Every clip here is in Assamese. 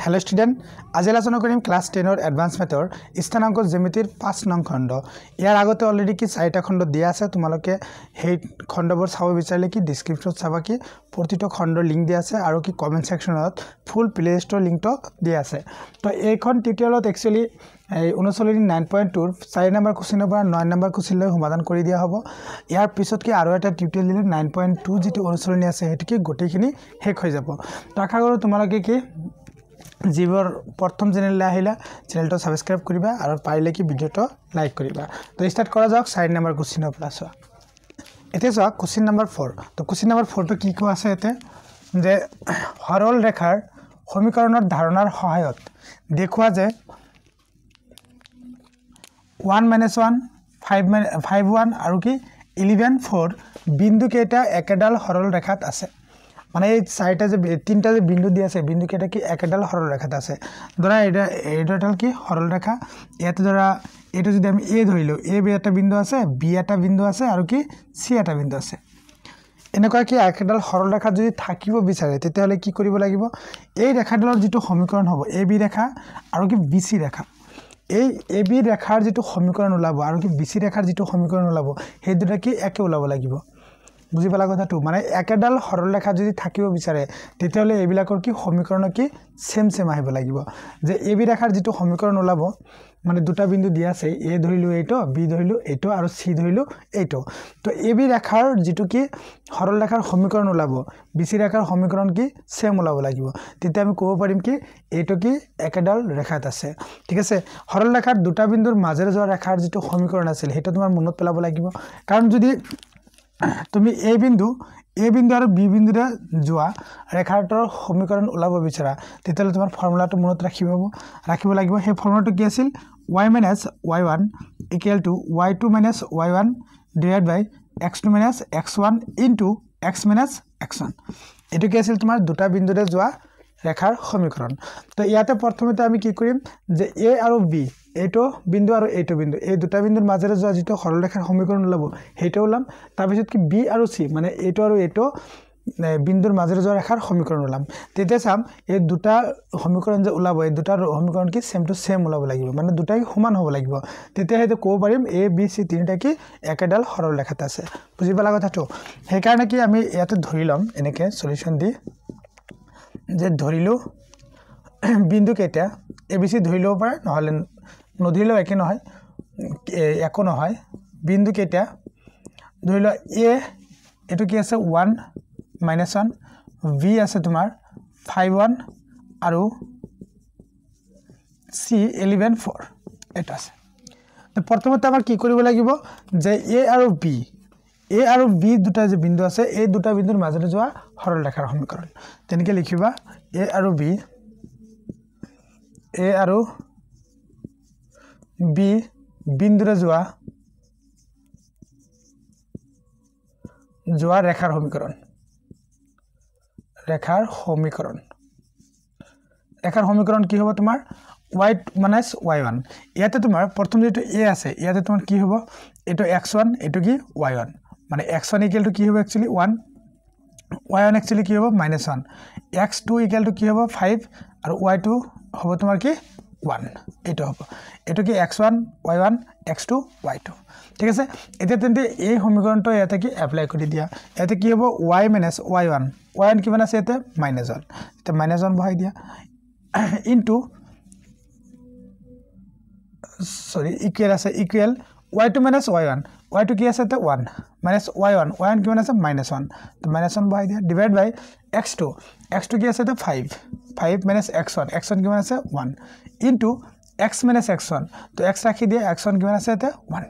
हेलो स्टूडेंट आज आलोचना करिम क्लास 10 एडवांस मेथर स्थानांक ज्यामितिर 5 नং खंड यार आगते अलरेडी कि 4টা खंड दिया আছে তোমালোকে সেই খণ্ডবোৰ চাব বিচাৰিলে কি ডেসক্ৰিপচনত চাবা কি প্ৰতিটো খণ্ডৰ লিংক দিয়া আছে আৰু কি কমেন্ট সেকশনত ফুল প্লে স্টোৰ লিংকটো দিয়া আছে তো এইখন টিউটোৰিয়েলত একচুয়ালি 39.2 4 নম্বৰ কোশ্চেনৰ পৰা 9 নম্বৰ কোশ্চেনলৈ সমাধান কৰি দিয়া হ'ব ইয়াৰ পিছত কি আৰু এটা টিউটোৰিয়েল দিলে 9.2 যেটো অনুসৰণী আছে হেতু কি গোটেইখিনি শেষ হৈ যাব তো আশা কৰো তোমালোকে কি जीवर प्रथम चैनल आहिला चैनल सब्सक्राइब करिबा और पाइले कि भिडिओ लाइक करिबा तो स्टार्ट करा जाक 4 नंबर क्वेश्चन प्लस एते सा क्वेश्चन नंबर 4 तो क्वेश्चन नंबर 4 तो की को আছে এতে যে সরল রেখার সমীকৰণৰ ধাৰণাৰ সহায়ত দেখুৱা যে 1 - 1 5 1 আৰু কি 11 4 बिंदु केटा एकेडाल সরল রেখাত আছে মানে এই সাইডে যে তিনটা যে বিন্দু দিয়া আছে বিন্দু কেটা কি একেডাল সরল রেখাতে আছে ধরা এটাল কি সরল রেখা ইয়াতে ধরা এটা যদি আমি এ ধৰিলো এ বি এটা বিন্দু আছে বি এটা বিন্দু আছে আৰু কি সি এটা বিন্দু আছে এনেকুৱা কি একেডাল সৰল ৰেখা যদি থাকিব বিচাৰে তেতিয়াহলে কি কৰিব লাগিব এই ৰেখাডালৰ যেটো সমীকৰণ হ'ব এ বি ৰেখা আৰু কি বি সি ৰেখা এই এ বি ৰেখাৰ যেটো সমীকৰণ ওলাব আৰু কি বি সি ৰেখাৰ যেটো সমীকৰণ ওলাব সেই দুটা কি একে ওলাব লাগিব বুজি পালা কথাটো মানে একেডাল সরল রেখা যদি থাকিব বিচাৰে তেতিয়াহলে এবিলাকৰ কি সমীকৰণ কি সেম আহিব লাগিব যে এ বি ৰেখাৰ যেটো সমীকৰণ ওলাব মানে দুটা বিন্দু দিয়া আছে এ ধৰিলো এইটো বি ধৰিলো এইটো আৰু সি ধৰিলো এইটো তো এ বি ৰেখাৰ যেটো কি সৰল ৰেখাৰ সমীকৰণ ওলাব বি সি ৰেখাৰ সমীকৰণ কি সেম ওলাব লাগিব তেতিয়া আমি ক'ব পাৰিম কি এইটো কি একেডাল ৰেখাত আছে ঠিক আছে সৰল ৰেখাৰ দুটা বিন্দুৰ মাজেৰে যোৱা ৰেখাৰ যেটো সমীকৰণ আছিল হেটো তোমাৰ মনত পেলাব লাগিব কাৰণ যদি তুমি এ বিন্দু আৰু বি বিন্দুৰে যোৱা ৰেখাটোৰ সমীকৰণ ওলাব বিচাৰা তেতিয়ালে তোমাৰ ফৰ্মুলাটো মনত ৰাখিব লাগিব সেই ফৰ্মুলাটো কি আছিল y - y1 = y2 - y1 divided by x2 - x1 into x - x1 এটো কি আছিল তোমাৰ দুটা বিন্দুৰে যোৱা ৰেখাৰ সমীকৰণ তো ইয়াতে প্ৰথমতে আমি কি কৰিম যে a আৰু b এইটো বিন্দু আৰু এইটো বিন্দু এই দুটা বিন্দুৰ মাজেৰে যোৱা যেটো সৰল ৰেখাৰ সমীকৰণ ওলাব হেটো ওলাম তাৰ পিছত কি b আৰু c মানে এইটো আৰু এইটো বিন্দুৰ মাজেৰে যোৱা ৰেখাৰ সমীকৰণ ওলাম তেতিয়া চাম এই দুটা সমীকৰণ যে ওলাব এই দুটা সমীকৰণ কি সেম টু সেম ওলাব লাগিব মানে দুটাই সমান হ'ব লাগিব তেতিয়া হেতু ক'ব পাৰিম a b c তিনিটা কি একেডাল সৰল ৰেখাত আছে বুজি পালা কথাটো সেই কাৰণে কি আমি ইয়াতে ধৰি লম এনেকে সলিউশন দি যে ধৰিলো বিন্দু কেটা abc ধৰিলো পাৰ নহলে নধৰিলো একে নহয় একো নহয় বিন্দু কেটা ধৰিলো a এটো কি আছে 1 - 1 v আছে তোমাৰ 5 1 আৰু c 11 4 এটা আছে তো প্ৰথমতে আমাৰ কি কৰিব লাগিব যে a আৰু b দুটা যে বিন্দু আছে এই দুটা বিন্দুৰ মাজেৰে যোৱা সৰল ৰেখাৰ সমীকৰণ তেনেকৈ লিখিবা a আৰু b বিন্দুৰে যোৱা ৰেখাৰ সমীকৰণ কি হ'ব তোমাৰ y - y1 ইয়াতে তোমাৰ প্ৰথম যেটো a আছে ইয়াতে তোমাৰ কি হ'ব এটো x1 এটো কি y1 মানে x1 = কি হ'ব एक्चुअली 1 y1 एक्चुअली কি হ'ব -1 x2 = কি হ'ব 5 আৰু y2 হ'ব তোমাৰ কি 1 এটো হ'ব এটো কি x1 y1 x2 y2 ঠিক আছে এতিয়া তেন্তে এই সমীকৰণটো ইয়াতে কি এপ্লাই কৰি দিয়া ইয়াতে কি হ'ব y - y1 কিমান আছে ইয়াতে -1 এটা -1 বহাই দিয়া ইনটু ইকুৱেল আছে ইকুৱেল y2 - y1 y2 কি আছে তে 1 y1 কিমান আছে -1 তো -1 বহাই দিয়া ডিভাইড বাই x2 কি আছে তে 5 x1 কিমান আছে 1 ইনটু x - x1 তো x ৰাখি দিয়া x1 কিমান আছে তে 1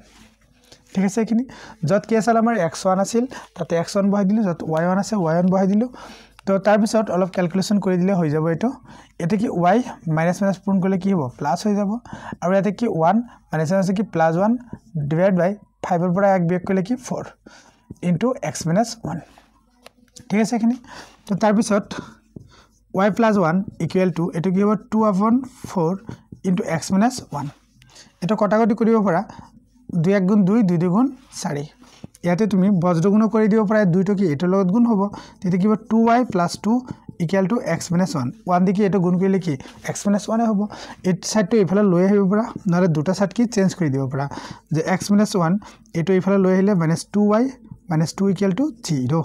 ঠিক আছে কিনি যত কি আছিল আমাৰ x1 আছিল তাতে x1 বহাই দিলো যত y1 আছে y1 বহাই দিলো তো তাৰ পিছত অলপ ক্যালকুলেশন কৰি দিলে হৈ যাব এটো কি y মাইনাস পূৰণ কৰিলে কি হ'ব প্লাস হৈ যাব আৰু ইয়াতে কি 1 মাইনাস আছে কি +1 ডিভাইড বাই 5 ৰ পৰা 1 বিয়োগ কৰিলে কি 4 ইনটু x - 1 ঠিক আছে কিনি তো তাৰ পিছত y + 1 = এটো কি হ'ব 2/4 ইনটু x - 1 এটো কটাকটি কৰিব পৰা 2 * 1 = 2 2 * 2 = 4 ইয়াতে তুমি বজ্ৰগুণ কৰি দিব পাৰা দুইটো কি এটাৰ লগত গুণ হ'ব তেতিয়া কিবা 2y + 2 = x - 1 1 দি কি এটা গুণ কৰিলে কি x - 1 হ'ব এই সাইডটো ইফালে লৈ আহিব পাৰা নহলে দুটা সাইড কি চেঞ্জ কৰি দিব পাৰা যে x - 1 এটো ইফালে লৈ আহিলে -2y - 2 = 0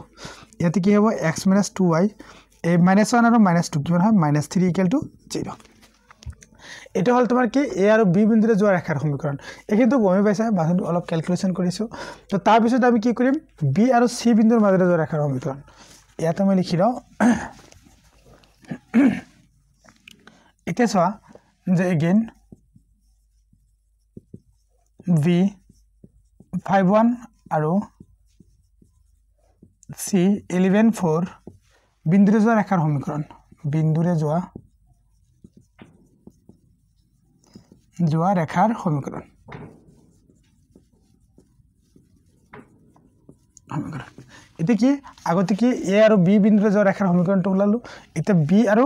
ইয়াতে কি হ'ব x - 2y এই -1 আৰু -2 কিমান হয় -3 = 0 এটা হল তোমাৰ কি a আৰু b বিন্দুৰে যোৱা ৰেখাৰ সমীকৰণ এই কিন্তু গমে পাইছা বাছটো অলপ ক্যালকুলেশন কৰিছো তো তাৰ পিছত আমি কি কৰিম b আৰু c বিন্দুৰ মাজেৰে যোৱা ৰেখাৰ সমীকৰণ ইয়াতে মই লিখি লও এতিয়া চোৱা যে again v 51 আৰু c 114 বিন্দুৰে যোৱা ৰেখাৰ সমীকৰণ বিন্দুৰে যোৱা ৰেখাৰ সমীকৰণ এটা কি আগতে কি a আৰু b বিন্দুৰে যোৱা ৰেখাৰ সমীকৰণটো ওলালো এটা b আৰু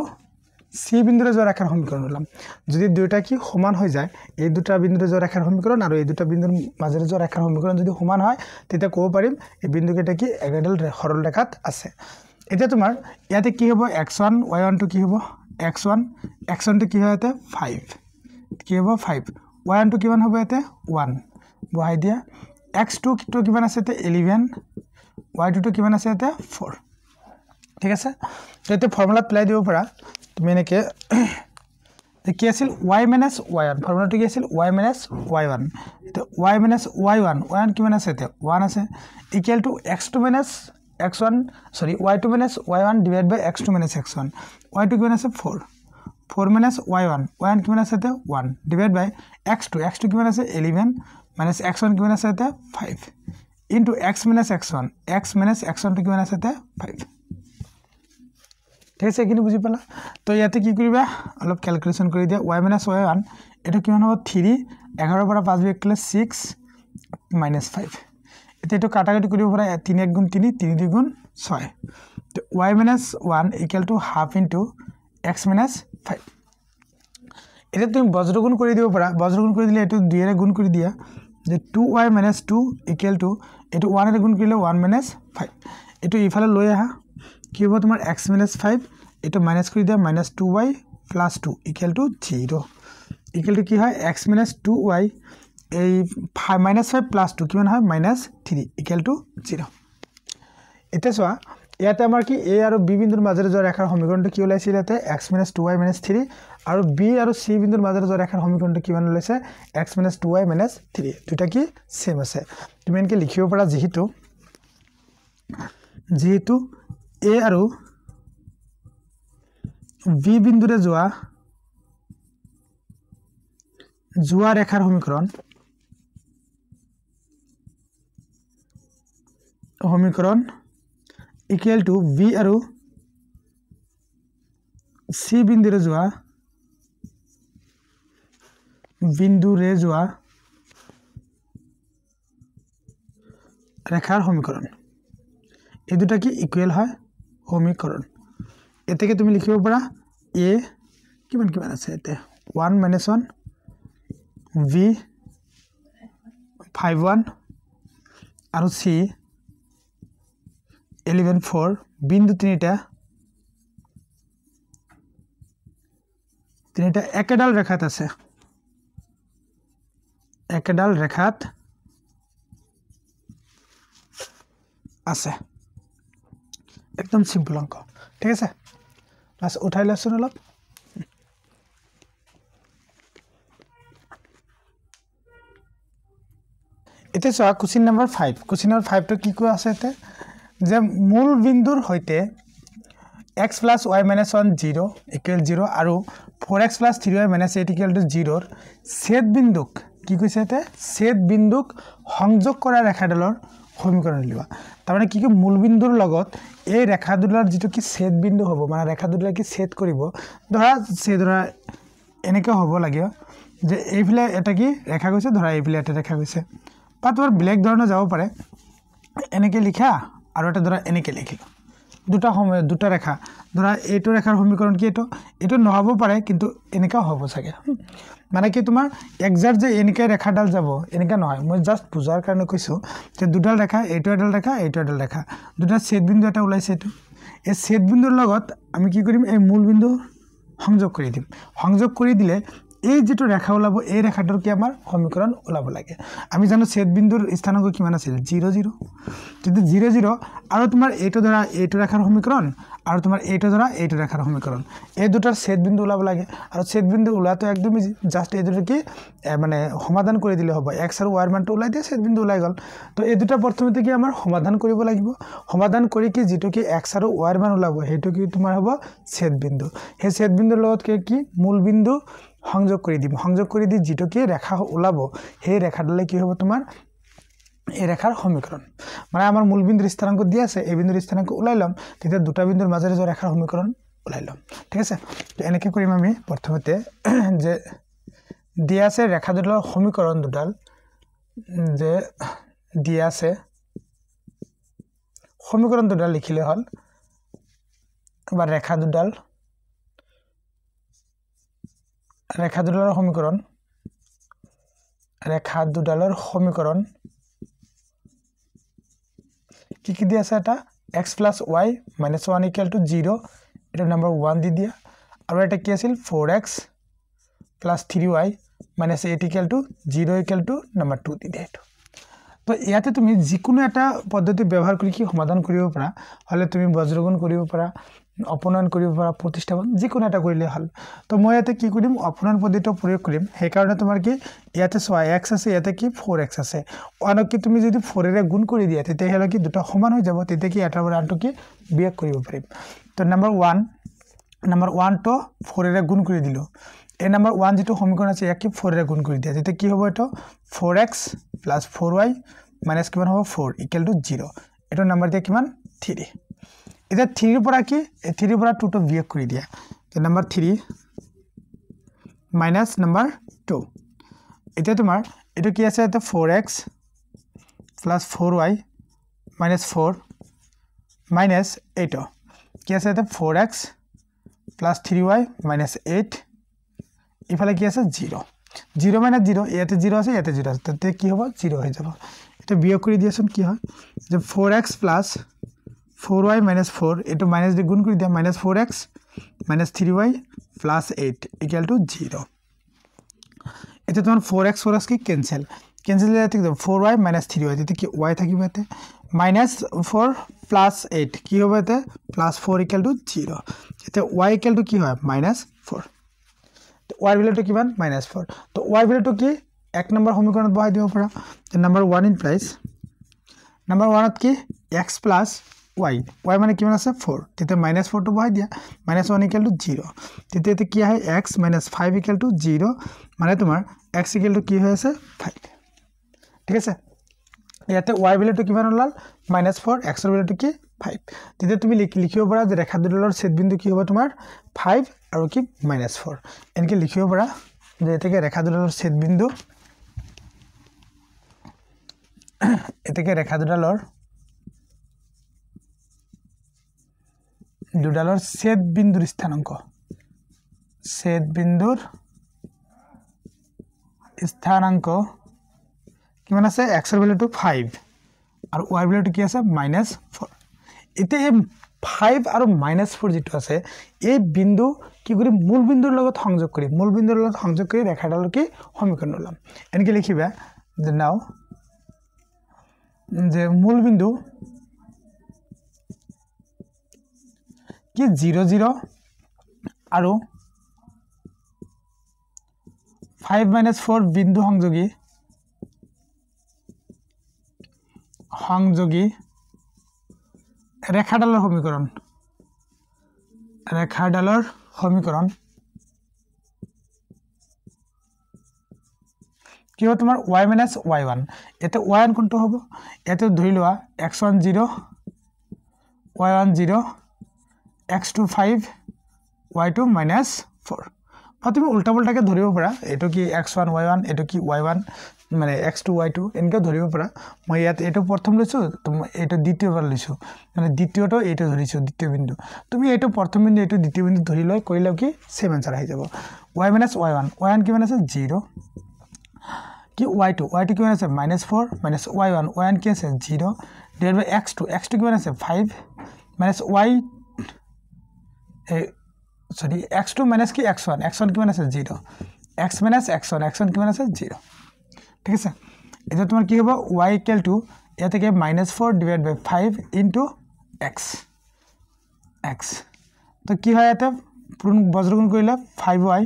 c বিন্দুৰে যোৱা ৰেখাৰ সমীকৰণ ওলাম যদি দুটা কি সমান হৈ যায় এই দুটা বিন্দুৰে যোৱা ৰেখাৰ সমীকৰণ আৰু এই দুটা বিন্দুৰ মাজেৰে যোৱা ৰেখাৰ সমীকৰণ যদি সমান হয় তেতিয়া ক'ব পাৰিম এই বিন্দুকেইটা কি একেডাল সৰল ৰেখাত আছে এতিয়া তোমাৰ ইয়াতে কি হ'ব x1 y1 টো কি হ'ব x1 টো কি হয় ইয়াতে 5 কি হ'ব 5 y1 টো কিমান হ'ব ইয়াতে 1 বহাই দিয়া x2 টো কিমান আছে ইয়াতে 11 y2 টো কিমান আছে ইয়াতে 4 ঠিক আছে তো এতে ফৰ্মুলা এপ্লাই দিব পাৰা তুমি এনেকে কি আছিল y - y1 ফৰ্মুলাটো কি আছিল y - y1 তো y - y1 কিমান আছে ইয়াতে 1 আছে ইকুৱেল টু x2 - x1 সৰি y2 - y1 ডিভাইড বাই x2 - x1 y2 কিমান আছে 4 4 - y1 কিমান আছে ইয়াতে 1 ডিভাইড বাই x2 কিমান আছে 11 - x1 কিমান আছে ইয়াতে 5 ইনটু x - x1 টো কিমান আছে ইয়াতে 5 ঠিক আছে কিনি বুজি পালা তো ইয়াতে কি কৰিবা অলপ ক্যালকুলেশন কৰি দিয়া y - y1 এটা কিমান হ'ব 3 11 পৰা 5 বিয়োগ কৰিলে 6 - 5 এটা এটো কাটাকাটি কৰিব পৰা 3 1 গুণ 3 3 2 গুণ 6 তো y - 1 = half into x - 5 এটা তুমি বজ্রগুণ কৰি দিব পাৰা বজ্ৰগুণ কৰি দিলে এটো 2 এৰে গুণ কৰি দিয়া যে 2y - 2 = এটো 1 এৰে গুণ কৰিলে 1 - 5 এটো ইফালে লৈ আহা কি হ'ব তোমাৰ x - 5 এটো মাইনাস কৰি দিয়া -2y + 2 = 0 ইকুৱেল টু কি হয় x - 2y এই -5 + 2 কিমান হয় -3 = 0 এটা চোৱা ইয়াতে আমাৰ কি a আৰু b বিন্দুৰ মাজেৰে যোৱা ৰেখাৰ সমীকৰণটো কি ওলাইছিল ইয়াতে x - 2y - 3 আৰু b আৰু c বিন্দুৰ মাজেৰে যোৱা ৰেখাৰ সমীকৰণটো কিমান ওলাইছে x - 2y - 3 দুটা কি সেম আছে তুমি এনেকৈ লিখিব পাৰা যেহেতু a আৰু b বিন্দুৰে যোৱা ৰেখাৰ সমীকৰণ ইকুৱেল টু b আৰু c বিন্দুৰে যোৱা ৰেখাৰ সমীকৰণ এই দুটা কি ইকুৱেল হয় সমীকৰণ এতেকে তুমি লিখিব পাৰা a কিমান আছে এতে 1 - 1 v 51 আৰু c 11 বিন্দু তিনিটা একেডাল ৰেখাত আছে একদম সিম্পল অঙ্ক ঠিক আছে বাস উঠাই লচোন অলপ এতে চোৱা কোশ্চেন নম্বৰ 5 কোশ্চেন নম্বৰ 5 টো কি কোৱা আছে এতে যে মূল বিন্দুৰ হৈতে x + y - 1 0 = 0 আৰু 4x + 3y - 8 = 0 ছেদ বিন্দুক কি কৈছে এতে ছেদ বিন্দুক সংযোগ কৰা ৰেখাডালৰ সমীকৰণ লিখা তাৰমানে কি মূল বিন্দুৰ লগত এই ৰেখাডালৰ যেটো কি ছেদ বিন্দু হ'ব মানে ৰেখাডালে কি ছেদ কৰিব ধৰা এনেকৈ হ'ব লাগে যে এইফালে এটা কি ৰেখা গৈছে ধৰা এইফালে এটা ৰেখা গৈছে বা তোমাৰ ব্লেক ধৰণে যাব পাৰে এনেকৈ লিখা আৰু এটা ধৰা এনেকৈ লিখিলো দুটা ৰেখা ধৰা এইটো ৰেখাৰ সমীকৰণ কি এইটো নহব পাৰে কিন্তু এনেকা হ'ব চাগে মানে কি তোমাৰ এক্সাক্ট যে এনেকা ৰেখাডাল যাব এনেকা নহয় মই জাস্ট বুজাৰ কাৰণে কৈছো যে দুডাল ৰেখা এইটো এডাল ৰেখা দুটা ছেদ বিন্দু এটা ওলাইছে এইটো এই ছেদ বিন্দুৰ লগত আমি কি কৰিম এই মূল বিন্দু সংযোগ কৰি দিম সংযোগ কৰি দিলে এই যেটো ৰেখা ওলাব এই ৰেখাটোৰ কি আমাৰ সমীকৰণ ওলাব লাগে আমি জানো ছেদ বিন্দুৰ স্থানাংক কিমান আছিল 0 0 যদি 0 0 আৰু তোমাৰ এইটো ধৰা এইটো ৰেখাৰ সমীকৰণ আৰু তোমাৰ এইটো ধৰা এইটো ৰেখাৰ সমীকৰণ এই দুটাৰ ছেদ বিন্দু ওলাব লাগে আৰু ছেদ বিন্দু ওলাটো একদম ইজি জাস্ট এই দুটো কি মানে সমাধান কৰি দিলে হ'ব x আৰু y মানটো ওলাই দিয়ে ছেদ বিন্দু ওলাই গল তো এই দুটা প্ৰথমতে কি আমাৰ সমাধান কৰিব লাগিব সমাধান কৰি কি যেটো কি x আৰু y মান ওলাব হেতু কি তোমাৰ হ'ব ছেদ বিন্দু হে ছেদ বিন্দুৰ লগত কি মূল বিন্দু সংযোগ কৰি দি যেটো কি ৰেখা ওলাব হে ৰেখাডালে কি হ'ব তোমাৰ এই ৰেখাৰ সমীকৰণ মানে আমাৰ মূল বিন্দুৰ স্থানাংক দিয়া আছে এই বিন্দুৰ স্থানাংক ওলাই লম তেতিয়া দুটা বিন্দুৰ মাজেৰে যে ৰেখাৰ সমীকৰণ ওলাই লম ঠিক আছে তো এনেকে কৰিম আমি প্ৰথমতে যে দিয়া আছে ৰেখা দুডালৰ সমীকৰণ দুডাল যে দিয়া আছে সমীকৰণ দুডাল লিখিলে হল বা ৰেখা দুডালৰ সমীকৰণ কি দিয়া আছে এটা x + y - 1 = 0 এটা নাম্বার 1 দি দিয়া আৰু এটা কি আছিল 4x + 3y - 8 = 0 = নাম্বার 2 দি দিয়া এটো তো ইয়াতে তুমি যিকোনো এটা পদ্ধতি ব্যৱহাৰ কৰি কি সমাধান কৰিব পাৰা হলে তুমি বজ্ৰগুণ কৰিব পাৰা অপনয়ন কৰিব পাৰা প্ৰতিস্থাপন যিকোনো এটা কৰিলে হল তো মই ইয়াতে কি কৰিম অপনয়ন পদ্ধতিটো প্ৰয়োগ কৰিম সেই কাৰণে তোমাৰ কি ইয়াতে x আছে ইয়াতে কি 4x আছে অনক কি তুমি যদি 4 এৰে গুণ কৰি দিয়া তেতিয়া হলে কি দুটা সমান হৈ যাব তেতিয়া কি এটাৰ পৰা আনটো কি বিয়োগ কৰিব পাৰিম তো নাম্বাৰ 1 তো 4 এৰে গুণ কৰি দিলো এই নাম্বাৰ 1 যেটো সমীকৰণ আছে ইয়াক কি 4 এৰে গুণ কৰি দিয়া তেতিয়া কি হ'ব এটো 4x + 4y - কিমান হ'ব 4 = 0 এটো নাম্বার দিয়া কিমান 3 এটা 3 এর পৰা কি 3 এৰ পৰা 2 টো বিয়োগ কৰি দিয়া তো নাম্বাৰ 3 - নাম্বাৰ 2 এটা তোমাৰ এটো কি আছে এটা 4x + 4y - 4 - 8 কি আছে এটা 4x + 3y - 8 ইফালে কি আছে 0 0 - 0 ইয়াতে 0 আছে ইয়াতে 0 আছে তাতে কি হ'ব 0 হৈ যাব এটা বিয়োগ কৰি দিয়াচোন কি হয় যে 4x + 4y - 4 এটো মাইনাস দি গুণ কৰি দিয়া -4x - 3y + 8 = 0 এটা তোমার 4x কি ক্যান্সেল দিলে ঠিক 4y - 3y এতে কি y থাকিব এতে -4 + 8 কি হবে এতে +4 = 0 এতে y কি হয় -4 তো y ভ্যালুটো কিমান -4 তো y ভ্যালুটো কি এক নম্বৰ সমীকৰণত বহাই দিব পাৰা নাম্বার 1 ইমপ্লাইজ নাম্বার 1 কি x + y মানে কিমান আছে 4 তেতে -4 টো বহাই দিয়া -1 = 0 তেতে কি আহে x - 5 = 0 মানে তোমাৰ x কি হৈ আছে 5 ঠিক আছে ইয়াতে y ভ্যালুটো কিমান ওলাল -4 x এর ভ্যালুটো কি 5 তেতে তুমি লিখিব পাৰা যে ৰেখা দুডালৰ ছেদ বিন্দু কি হ'ব তোমাৰ 5 আৰু কি -4 এনেকে লিখিব পাৰা যে এতেকে ৰেখা দুডালৰ ছেদ বিন্দু এতেকে ৰেখা দুডালৰ ছেদ বিন্দুৰ স্থানাঙ্ক কিমান আছে x এৰ ভ্যালুটো 5 আৰু y ভ্যালুটো কি আছে -4 এতে এই 5 আৰু -4 যেটো আছে এই বিন্দু কি কৰি মূল বিন্দুৰ লগত সংযোগ কৰি ৰেখাডালৰ কি সমীকৰণ লম এনেকে লিখিবা যে নাও যে মূল বিন্দু কি 0 0 আৰু 5 - 4 বিন্দু সংযোগী ৰেখাডালৰ সমীকৰণ কি হ'ব তোমাৰ y - y1 এতে y1 কোনটো হ'ব এতে ধৰি লোৱা x1 0 y1 0 x2 5 y2 -4 বা তুমি উল্টা পুল্টাকৈ ধৰিব পাৰা এইটো কি x1 y1 এইটো কি y1 মানে x2 y2 এনেকৈ ধৰিব পাৰা মই ইয়াত এইটো প্ৰথম লৈছোঁ এইটো দ্বিতীয়বাৰ লৈছোঁ মানে দ্বিতীয়টো এইটো ধৰিছোঁ দ্বিতীয় বিন্দু তুমি এইটো প্ৰথম বিন্দু এইটো দ্বিতীয় বিন্দু ধৰি লৈ কৰিলেও কি সেম আনসাৰ আহি যাব y - y1 y1 কিমান আছে 0 কি y2 কিমান আছে -4 y1 কি আছে 0 ডিভাইড বাই x2 কিমান আছে 5 y sorry x2 minus কি x1 কিমান আছে 0 x minus x1 কিমান আছে 0 ঠিক আছে এটা তোমাৰ কি হ'ব y = ইয়াতে কি -4 ডিভাইড বাই 5 ইনটু x তো কি হয় এটা পূৰ্ণ বজ্ৰগুণ কৰিলে 5y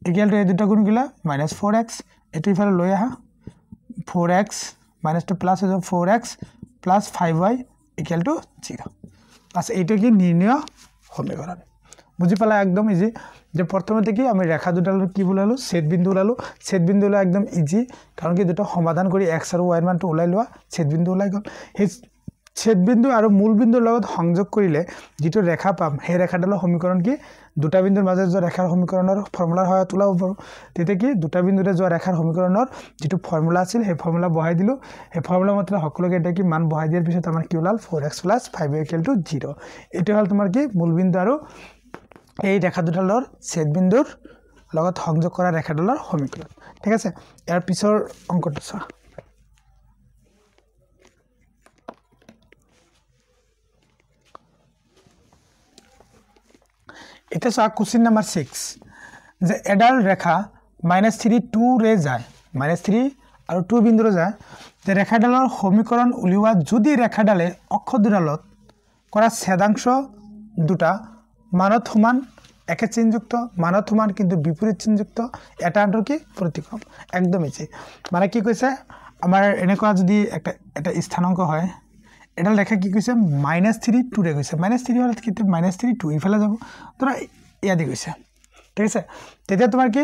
= এই দুটা গুণ কৰিলে -4x এটো ইফালে লৈ আহা 4x - প্লাস হৈ যাব 4x plus 5y = 0 প্লাস এইটো কি নিৰ্ণয় সমীকৰণ বুজি পালা একদম ইজি যে প্ৰথমতে কি আমি ৰেখা দুডাল কি বুলালো ছেদ বিন্দু ওলালো ছেদ বিন্দু ওলা একদম ইজি কাৰণ কি দুটো সমাধান কৰি x আৰু y মানটো ওলাই লোৱা ছেদ বিন্দু ওলাই গল এই ছেদ বিন্দু আৰু মূল বিন্দুৰ লগত সংযোগ কৰিলে যেটো ৰেখা পাম সেই ৰেখাডালৰ সমীকৰণ কি দুটা বিন্দুৰ মাজত যোৱা ৰেখাৰ সমীকৰণৰ ফৰ্মুলাৰ সহায়ত ওলাব পাৰো তেতিয়া কি দুটা বিন্দুৰে যোৱা ৰেখাৰ সমীকৰণৰ যেটো ফৰ্মুলা আছিল সেই ফৰ্মুলা বহাই দিলো সেই ফৰ্মুলা মতে সকলোকে এটা কি মান বহাই দিয়াৰ পিছত আমাৰ কি ওলাল 4x + 5y = 0 এটো হল তোমাৰ কি মূল বিন্দু আৰু এই ৰেখা দুডালৰ ছেদ বিন্দুৰ লগত সংযোগ কৰা ৰেখাডালৰ সমীকৰণ ঠিক আছে ইয়াৰ পিছৰ অংকটো চোৱা এটা চোৱা কোশ্চেন নম্বৰ 6 যে এডাল ৰেখা -3 2 ৰে যায় -3 আৰু 2 বিন্দুৰে যায় যে ৰেখাডালৰ সমীকৰণ উলিওৱা যদি ৰেখাডালে অক্ষ দুডালত কৰা ছেদাংশ দুটা মানত সমান একে চিহ্নযুক্ত মানত সমান কিন্তু বিপৰীত চিহ্নযুক্ত এটা আন্তৰ কি প্ৰতিক্ৰম একদম ইজি মানে কি কৈছে আমাৰ এনেকুৱা যদি এটা স্থানাংক হয় এডাল ৰেখা কি কৈছে -3 2 ৰে গৈছে -3 হলে কি -3 2 ইফালে যাব তোৰা ইয়াদি গৈছে ঠিক আছে তেতিয়া তোমাৰ কি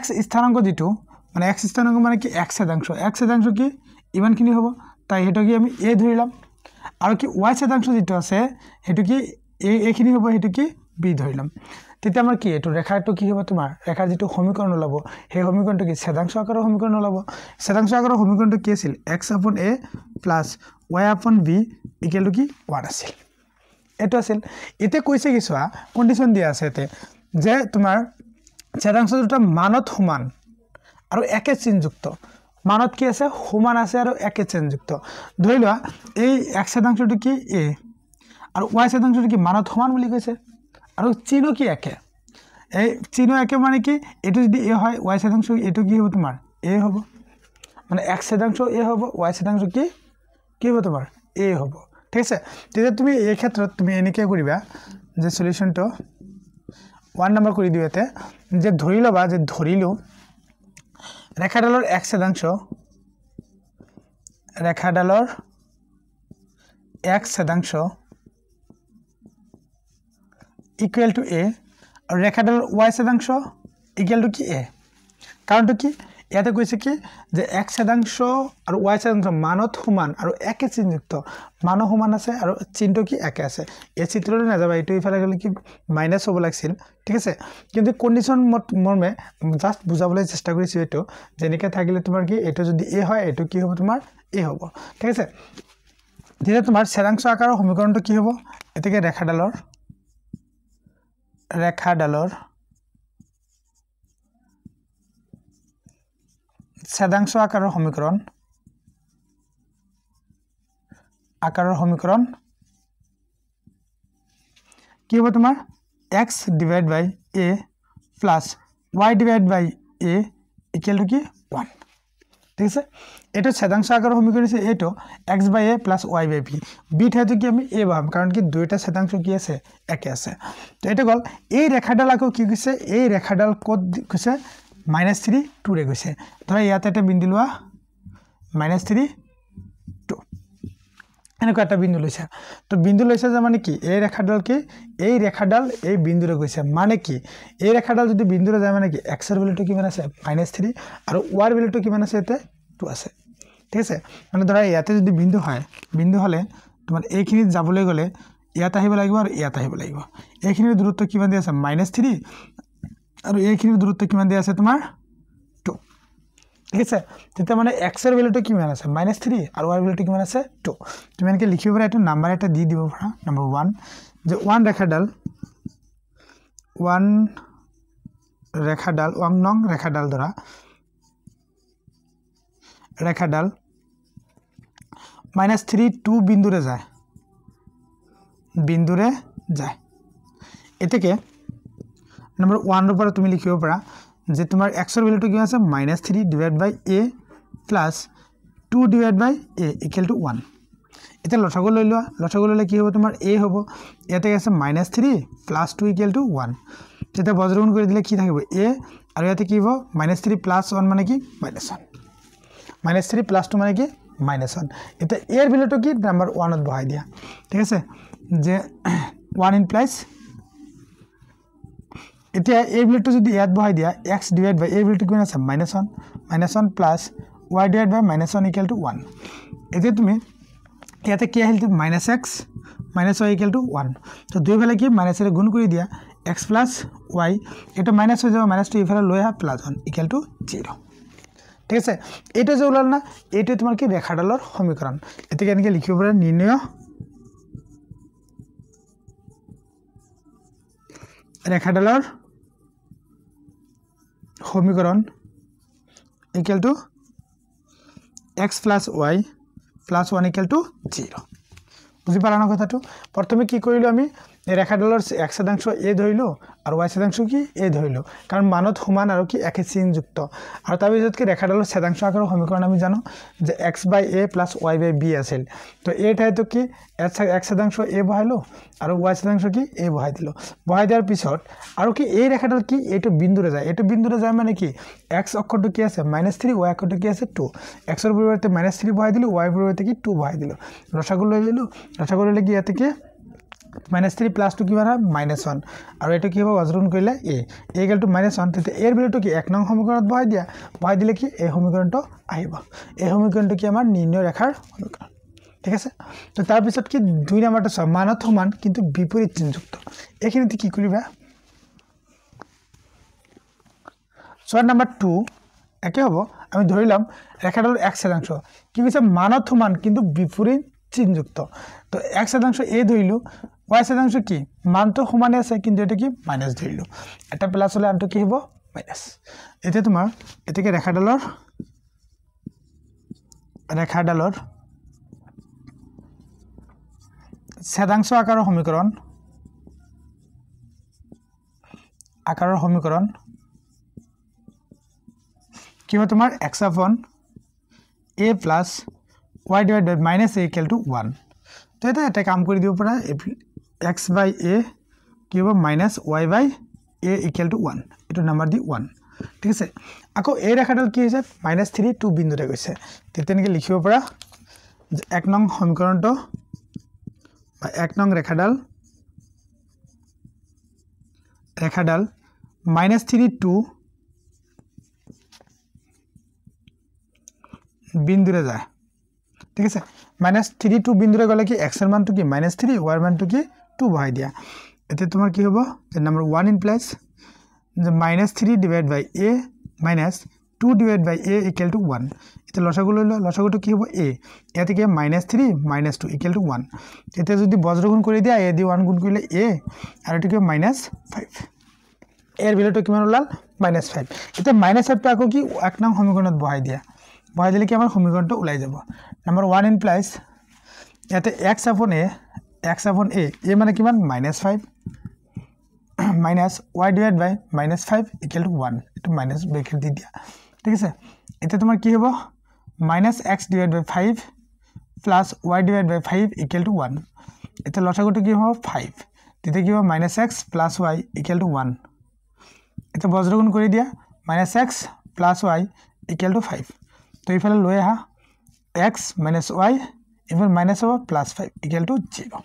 x স্থানাংক যেটো মানে x স্থানাংক মানে কি x ছেদাংশ কি ইমানখিনি হ'ব তাই হেটো কি আমি a ধৰিলাম আৰু কি y ছেদাংশ যেটো আছে হেটো কি এইখিনি হ'ব হেটো কি b ধৰিলাম তেতিয়া আমাৰ কি এটো ৰেখাটো কি হ'ব তোমাৰ ৰেখাৰ যেটো সমীকৰণ ওলাব সেই সমীকৰণটো কি ছেদাংশ আকাৰৰ সমীকৰণ ওলাব ছেদাংশ আকাৰৰ সমীকৰণটো কি আছিল x/a + y/b = কি 1 আছিল এটো আছিল এতে কৈছে কি চোৱা কন্ডিশন দিয়া আছে এতে যে তোমাৰ ছেদাংশ দুটা মানত সমান আৰু একে চিহ্নযুক্ত মানত কি আছে সমান আছে আৰু একে চিহ্নযুক্ত ধৰি লোৱা এই x ছেদাংশটো কি a আৰু y ছেদাংশটো কি মানত সমান বুলি কৈছে আৰু চিহ্ন কি একে এই চিহ্ন একে মানে কি এটো যদি a হয় y ছেদাংশ এটো কি হ'ব তোমাৰ a হ'ব মানে x ছেদাংশ a হ'ব y ছেদাংশ কি হ'ব তোমাৰ a হ'ব ঠিক আছে তেতিয়া তুমি এই ক্ষেত্ৰত তুমি এনেকৈ কৰিবা যে সলিউশনটো 1 নম্বৰ কৰি দিওতে যে ধৰি লবা যে ধৰিলো ৰেখাডালৰ x ছেদাংশ ৰেখাডালৰ x ছেদাংশ equal to a আৰু ৰেখাডালৰ y ছেদাংশ equal to কি a কাৰণটো কি ইয়াতে কৈছে কি যে x ছেদাংশ আৰু y ছেদাংশ মানত সমান আৰু একে চিহ্নযুক্ত মান সমান আছে আৰু চিহ্নটো কি একে আছে এই চিত্ৰলৈ নাযাবা এইটো ইফালে গলে কি মাইনাস হ'ব লাগিছিল ঠিক আছে কিন্তু কন্ডিশন মৰ্মে জাস্ট বুজাবলৈ চেষ্টা কৰিছো এটো যেনেকৈ থাকিলে তোমাৰ কি এটো যদি a হয় এটো কি হ'ব তোমাৰ a হ'ব ঠিক আছে যেতিয়া তোমাৰ ছেদাংশ আকাৰৰ সমীকৰণটো কি হ'ব এতেকে ৰেখাডালৰ ছেদাংশ আকাৰৰ সমীকৰণ কি হ'ব তোমাৰ x divided by a plus y divided by a equal to কি 1 ঠিক আছে এটো ছেদাংশ আকাৰৰ সমীকৰণ আছে এটো x by a plus y by b b ঠাইতে কি আমি a পাম কাৰণ কি দুইটা ছেদাংশ কি আছে একে আছে তো এটা গল এই ৰেখাডাল আকৌ কি কৈছে এই ৰেখাডাল ক'ত কৈছে -3 2 ৰে গৈছে ধৰা ইয়াতে এটা বিন্দু লোৱা -3 2 এনেকুৱা এটা বিন্দু লৈছে তো বিন্দু লৈছে যে মানে কি এই ৰেখাডাল কি এই ৰেখাডাল এই বিন্দুৰে গৈছে মানে কি এই ৰেখাডাল যদি বিন্দুৰে যায় মানে কি x এৰ ভ্যালুটো কিমান আছে -3 আৰু y এৰ ভ্যালুটো কিমান আছে এতে 2 আছে ঠিক আছে মানে ধৰা ইয়াতে যদি বিন্দু হলে তোমাৰ এইখিনি যাবলৈ গলে ইয়াত আহিব লাগিব আৰু ইয়াত আহিব লাগিব এইখিনিৰ দূৰত্ব কিমান দি আছে -3 আৰু এইখিনিৰ দূৰত্ব কিমান দিয়া আছে তোমাৰ 2 ঠিক আছে তেতিয়া মানে x এৰ ভ্যালুটো কিমান আছে -3 আৰু y ভ্যালুটো কিমান আছে 2 তুমি এনেকৈ লিখিব পাৰা এটো নাম্বাৰ এটা দি দিব পাৰা নাম্বাৰ 1 যে 1 ৰেখাডাল 1 নং ৰেখাডাল ধৰা ৰেখাডাল -3 2 বিন্দুৰে যায় এতেকে নাম্বাৰ 1 ৰ পৰা তুমি লিখিব পাৰা যে তোমাৰ x এর ভ্যালুটো কি আছে -3 divide by a plus 2 divide by a equal to 1 এটা লসাগু লইলে কি হবে তোমার a হবে এতে আছে -3 প্লাস 2 ইকুয়াল টু 1 যেটা বজ্রগুণ করে দিলে কি থাকবে a আর এতে কি হবে -3 প্লাস 1 মানে কি -1 -3 প্লাস 2 মানে কি -1 এটা a এর ভ্যালুটো কি নাম্বার 1 ত বহাই দিয়া ঠিক আছে যে 1 ইমপ্লাইজ এতিয়া a ভ্যালুটো যদি ইয়াত বহাই দিয়া x ডিভাইড বাই a ভ্যালুটো কিমান আছে -1 plus y divide by -1 equal to 1 এতিয়া তুমি ইয়াতে কি আহিল -x -y ইকুয়াল টু 1 তো দুই ফালে কি মাইনাস এর গুণ কৰি দিয়া x প্লাস y এটা মাইনাস হৈ যাব -2 ইফালে লৈ আহা +1 ইকুয়াল টু 0 ঠিক আছে এটা যে ওলাল না এটা তোমার কি ৰেখাডালৰ সমীকৰণ এতে কেনেকৈ লিখিব পাৰা নিৰ্ণয় ৰেখাডালৰ সমীকরণ equal to x plus y plus 1 equal to 0 বুঝি পারা না কথাটো প্রথমে কি করিলো আমি ৰেখাডালৰ x শতাংশ a ধৰিলো আৰু y শতাংশ কি a ধৰিলো কাৰণ মানত সমান আৰু কি একে চিহ্নযুক্ত আৰু তাৰ পিছত কি ৰেখাডালৰ শতাংশ আকাৰৰ সমীকৰণ আমি জানো যে x by a plus y by b আছিল তো a ঠাইতো কি x শতাংশ a বহাইলো আৰু y শতাংশ কি a বহাই দিলো বহাই দিয়াৰ পিছত আৰু কি এই ৰেখাডাল কি এটো বিন্দুৰে যায় মানে কি x অক্ষৰটো কি আছে -3 y অক্ষৰটো কি আছে 2 x এর পরিবর্তে -3 বহাই দিলো y এর পরিবর্তে কি 2 বহাই দিলো লসাগু লইলে কি ইয়াতে কি -3 প্লাস 2 কি হয় -1 আৰু এটো কি হ'ব বজ্ৰগুণ কৰিলে a ইকুয়াল টু -1 তেতে এৰ ভ্যালুটো কি এক নং সমীকৰণত বহাই দিলে কি এই সমীকৰণটো আহিব এই সমীকৰণটো কি আমাৰ নিৰ্ণয় ৰেখাৰ সমীকৰণ ঠিক আছে তো তাৰ পিছত কি দুই নাম্বাৰটো মানত সমান কিন্তু বিপৰীত চিহ্নযুক্ত এখিনিতে কি কৰিবা সোয়াল নাম্বাৰ 2 একে হ'ব আমি ধৰিলাম ৰেখাডালৰ x শতাংশ কি কৈছে মানত সমান কিন্তু বিপৰীত চিহ্নযুক্ত তো x শতাংশ a ধৰিলো y শতাংশ কি মানটো সমানে আছে কিন্তু এটা কি মাইনাস ধৰিলো এটা প্লাস হলে আনটো কি হ'ব মাইনাস এতে তোমাৰ এতেকে ৰেখাডালৰ শতাংশ আকাৰৰ সমীকৰণ কি হয় তোমাৰ x upon a plus y divided by minus a equal to 1 তো এটা কাম কৰি দিব পাৰা x by a কি হ'ব minus y by a equal to 1 এটো নাম্বার দি 1 ঠিক আছে আকৌ এই ৰেখাডাল কি হৈছে -3 2 বিন্দুতে গৈছে তেতেনকে লিখিব পাৰা যে এক নং সমীকৰণটো বা এক নং ৰেখাডাল -3 2 বিন্দুরে যায় ঠিক আছে -3 2 বিন্দুরে গলে কি x এর মানটো কি -3 y এর মানটো কি 2 বহাই দিয়া এতে তোমার কি হ'ব যে নাম্বার 1 ইমপ্লাইজ যে -3 divide by a -2 divide by a equal to 1 এতে লসাগুটো কি হ'ব a ইয়াতে কি -3 -2 ইকুয়াল টু 1 এতে যদি বজ্রগুণ কৰি দিয়া a দি 1 গুণ কৰিলে a আৰু এটো কি -5 এর ভ্যালুটো কিমান ওলাল -5 এতে -5 টো আকৌ কি এক নং সমীকৰণত বহাই দিয়া বহাই দিলে কি আমাৰ সমীকৰণটো ওলাই যাব নাম্বার 1 ইমপ্লাইজ ইয়াতে x upon a মানে কিমান -5 minus y divided by -5 equal to 1 এটো মাইনাস ব্র্যাকেট দি দিয়া ঠিক আছে এটা তোমার কি হবে -x divided by 5 plus y divided by 5 equal to 1 এটা লসাগুটো কি হবে 5 দিতে কি হবে -x plus y equal to 1 এটা বজ্রগুণ কৰি দিয়া -x plus y equal to 5 তো ইফালে লৈ আহা x minus y ইফালে মাইনাস হ'ব +5 equal to 0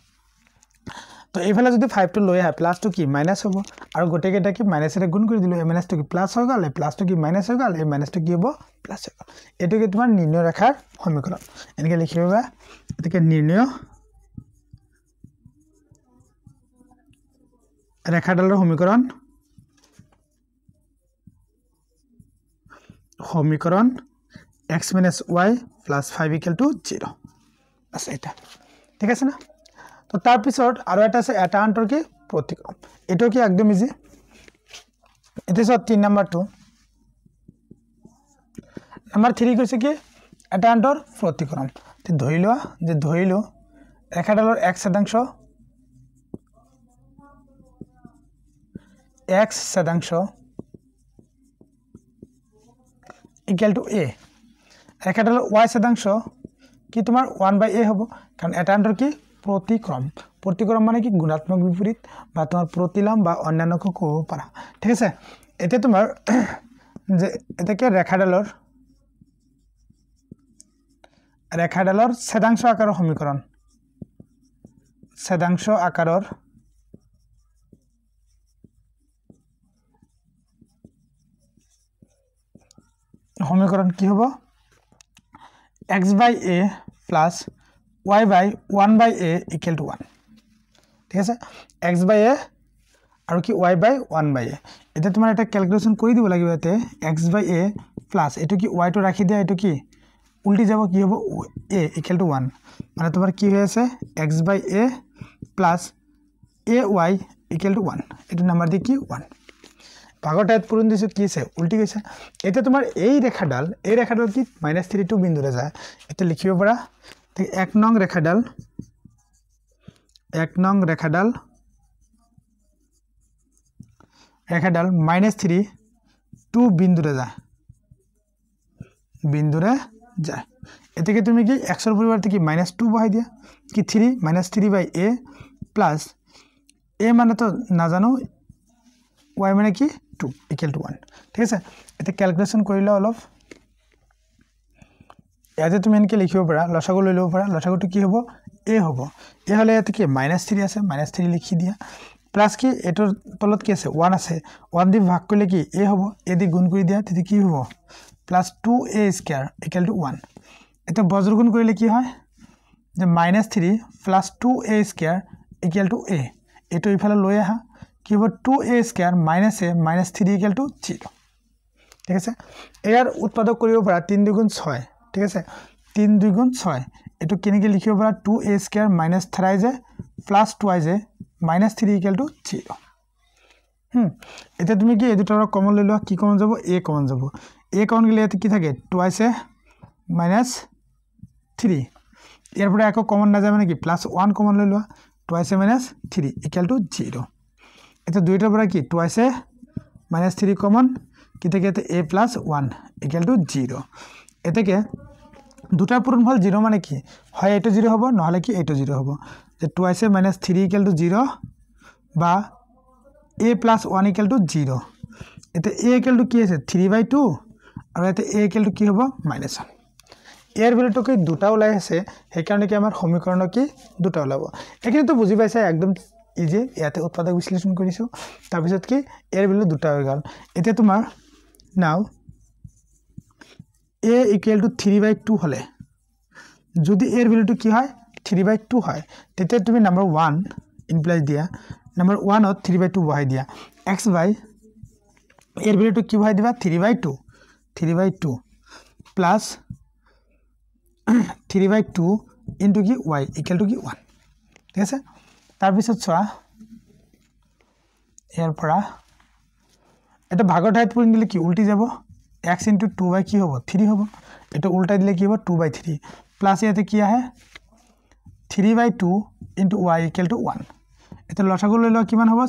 তো এইফালে যদি 5 টো লৈ আহা প্লাস টো কি মাইনাস হ'ব আৰু গোটে কেটা কি মাইনাস এৰ গুণ কৰি দিলো মাইনাস টো কি প্লাস হৈ গ'ল প্লাস টো কি মাইনাস হৈ গ'ল এই মাইনাস টো কি হ'ব প্লাস হৈ গ'ল এটো কি তোমাৰ নিৰ্ণয় ৰেখাৰ সমীকৰণ এনেকৈ লিখিবা এটাকে নিৰ্ণয় ৰেখাডালৰ সমীকৰণ সমীকরণ x - y + 5 = 0 আছে এটা ঠিক আছে না তো তার পিছত আৰু এটা আছে এটা আন্তৰ কি প্ৰতিক্ৰম এটো কি একদম ইজি এটা সব 3 নাম্বাৰটো নাম্বাৰ 3 কৈছে কি এটা আন্তৰ প্ৰতিক্ৰম তে ধৰিলো ৰেখাডালৰ x শতাংশ equal to a ৰেখাডালৰ y শতাংশ কি তোমাৰ 1/a হ'ব কাৰণ এটা আন্তৰ কি প্ৰতিক্ৰম মানে কি গুণাত্মক বিপৰীত বা তোমাৰ প্ৰতিলম্ব বা অন্যান্যকো ক'ব পাৰা ঠিক আছে এতিয়া তোমাৰ যে এটাকে ৰেখাডালৰ ছেদাংশ আকাৰৰ সমীকৰণ ছেদাংশ আকাৰৰ সমীকরণ কি হবো x/a plus y/1/a equal to 1 ঠিক আছে x/a আৰু কি y/1/a এটা তোমাৰ এটা ক্যালকুলেশন কৰি দিব লাগিব এতে x/a plus এটো কি y টো ৰাখি দিয়া এটো কি উল্টি যাব কি হ'ব a equal to 1 মানে তোমাৰ কি হৈ আছে x/a plus ay equal to 1 এটো নাম্বার দি কি 1 ভাগটাত পূরণ দিছো কি আছে উল্টি গৈছে এটা তোমাৰ এই ৰেখাডাল কি -32 বিন্দুৰে যায় এটা লিখিব পাৰা ঠিক 1 নং ৰেখাডাল -32 বিন্দুৰে যায় এটাকে তুমি কি x এর পরিবর্তে কি -2 বহাই দিয়া কি 3 -3/a plus a মানে তো না জানো y মানে কি 2 equal to 1 ঠিক আছে এটা ক্যালকুলেশন কৰিলা অলপ ইয়াতে তুমি এনকে লিখিব পাৰা লসাগু লৈ লব পাৰা লসাগুটো কি হ'ব a হ'ব a হলে ইয়াতে কি -3 আছে -3 লিখি দিয়া প্লাস কি এটোৰ তলত কি আছে 1 আছে 1 দি ভাগ কৰিলে কি a হ'ব a দি গুণ কৰি দিয়া তেতিয়া কি হ'ব plus 2a² equal to 1 এটা বজ্ৰগুণ কৰিলে কি হয় যে -3 plus 2a² equal to a এটো ইফালে লৈ আহা কি হ'ব 2a² minus a minus 3 equal to 0 ঠিক আছে এর উৎপাদক কৰিব পাৰা 3 2 গুণ 6 ঠিক আছে 3 2 গুণ 6 এটো কেনেকৈ লিখিব পাৰা 2a² minus 3j plus 2j minus 3 equal to 0 এটা তুমি কি এই দুটাৰ কমন লৈ লোৱা কি কমন যাব a কমন যাব a কমন গলে এতে কি থাকে 2j minus 3 এর পরে একো কমন না যায় মানে কি plus 1 কমন লৈ লোৱা 2j minus 3 equal to 0 এটা দুইটাৰ পৰা কি 2j minus 3 কমন কি থাকে a plus 1 equal to 0 এটাকে দুটাৰ পূৰণফল 0 মানে কি হয় এটো 0 হ'ব নহলে কি এটো 0 হ'ব যে 2j minus 3 equal to 0 বা a plus 1 equal to 0 এটা a equal to কি আছে 3/2 আৰু এটা a equal to কি হ'ব -1 এৰ ভ্যালুটো কি দুটা ওলাই আছে সেই কাৰণে কি আমাৰ সমীকৰণ কি দুটা ওলাব এখানে তো বুজি পাইছা একদম ইজি ইয়াতে উৎপাদক বিশ্লেষণ কৰিছো তাৰ পিছত কি এৰ ভ্যালু দুটা হৈ গল এতিয়া তোমাৰ নাও a equal to 3/2 হলে যদি এর ভ্যালুটো কি হয় 3/2 হয় তেতিয়া তুমি নাম্বার 1 ইমপ্লাইজ দিয়া নাম্বার 1 ত 3/2 বহাই দিয়া x by এর ভ্যালুটো কি বহাই দিবা 3/2 প্লাস 3/2 into কি y equal to কি 1 ঠিক আছে তাৰ পিছত চোৱা ইয়াৰ পৰা এটা ভাগৰ ঠাইত পূৰণ দিলে কি উল্টি যাব x into 2 by কি হ'ব 3 হ'ব এটা উল্টাই দিলে কি হ'ব 2/3 প্লাস ইয়াতে কি আহে 3/2 into y equal to 1 এটা লসাগু লৈ লোৱা কিমান হ'ব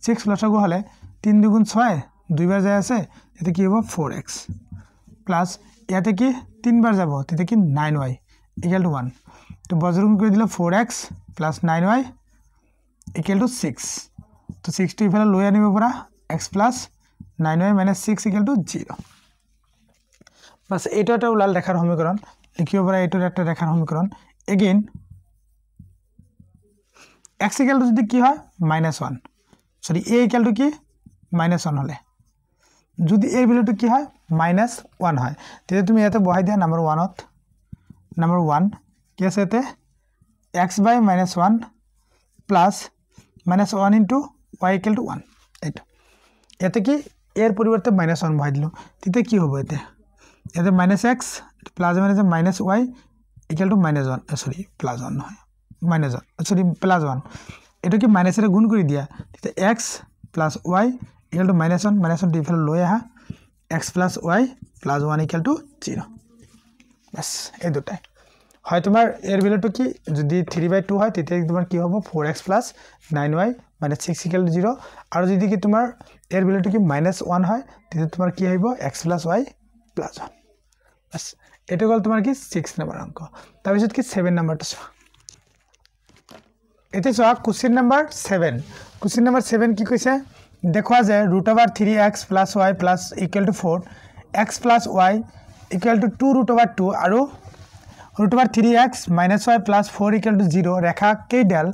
6 লসাগু হলে 3 2 গুণ 6 দুইবাৰ যায় আছে এটা কি হ'ব 4x প্লাস ইয়াতে কি 3 বাৰ যাব তেতিয়া কি 9y equal to 1 তো বজ্ৰগুণ কৰি দিলে 4x plus 9y equal to 6 তো 6 টো ইফালে লৈ আনিব পৰা x plus 9y minus 6 equal to 0 বাস এটা এটা উলাল ৰেখাৰ সমীকৰণ লিখিব পৰা এটোৰ একটা ৰেখাৰ সমীকৰণ এগেইন x equal to যদি কি হয় -1 সরি a equal to কি -1 হলে যদি এর ভ্যালুটো কি হয় -1 হয় তেতিয়া তুমি ইয়াতে বহাই দিয়া নাম্বার 1 ত নাম্বার 1 কি আছে এতে x by -1 plus -1 into y equal to 1 এটা এতে কি এর পরিবর্তে -1 বহাই দিলো তেতে কি হ'ব এতে এতে -x plus -y equal to -1 sorry +1 নহয় -1 সরি +1 এটো কি মাইনাসেৰে গুণ কৰি দিয়া তেতে x + y ইকুয়াল টু -1 ডিফাল লৈ আহা x + y + 1 ইকুয়াল টু 0 বাস এই দুটাই হয় তোমার এর ভ্যালুটো কি যদি 3/2 হয় তেতে তোমার কি হবে 4x + 9y - 6 ইকুয়াল টু 0 আর যদি কি তোমার এর ভ্যালুটো কি -1 হয় তেতে তোমার কি হইব x + y + 1 বাস এটা হল তোমার কি 6 নাম্বার অঙ্ক তার পিছত কি 7 নাম্বারটা চোৱা এতে চোৱা কোশ্চেন নাম্বাৰ 7 কোশ্চেন নাম্বাৰ 7 কি কৈছে দেখুৱা যে √3x + y = 4 x + y = 2√2 আৰু √3x - y + 4 = 0 ৰেখা কেইডাল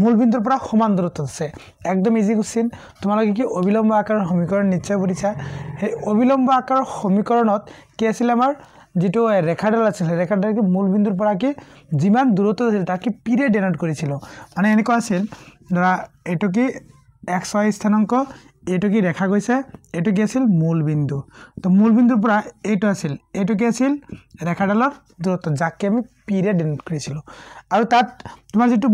মূলবিন্দুৰ পৰা সমান দূৰত্বত আছে একদম ইজি কোশ্চেন তোমালোকে কি অবিলম্ব আকাৰৰ সমীকৰণ নিশ্চয় পঢ়িছা এই অবিলম্ব আকাৰৰ সমীকৰণত কি আছিল আমাৰ যেটো ৰেখাডাল আছিল ৰেখাডাল কি মূলবিন্দুৰ পৰা কি যিমান দূৰত্ব আছিল তাক কি পিৰে ডিনোট কৰিছিল মানে এনেকুৱা আছিল ধৰা এটো কি xy স্থানাঙ্ক এটো কি ৰেখা গৈছে এটো কি আছিল মূলবিন্দু তো মূলবিন্দুৰ পৰা এটো আছিল এটো কি আছিল ৰেখাডালৰ দূৰত্ব যাকে আমি পিৰে ডিনোট কৰিছিল আৰু তাত তোমাৰ যেটো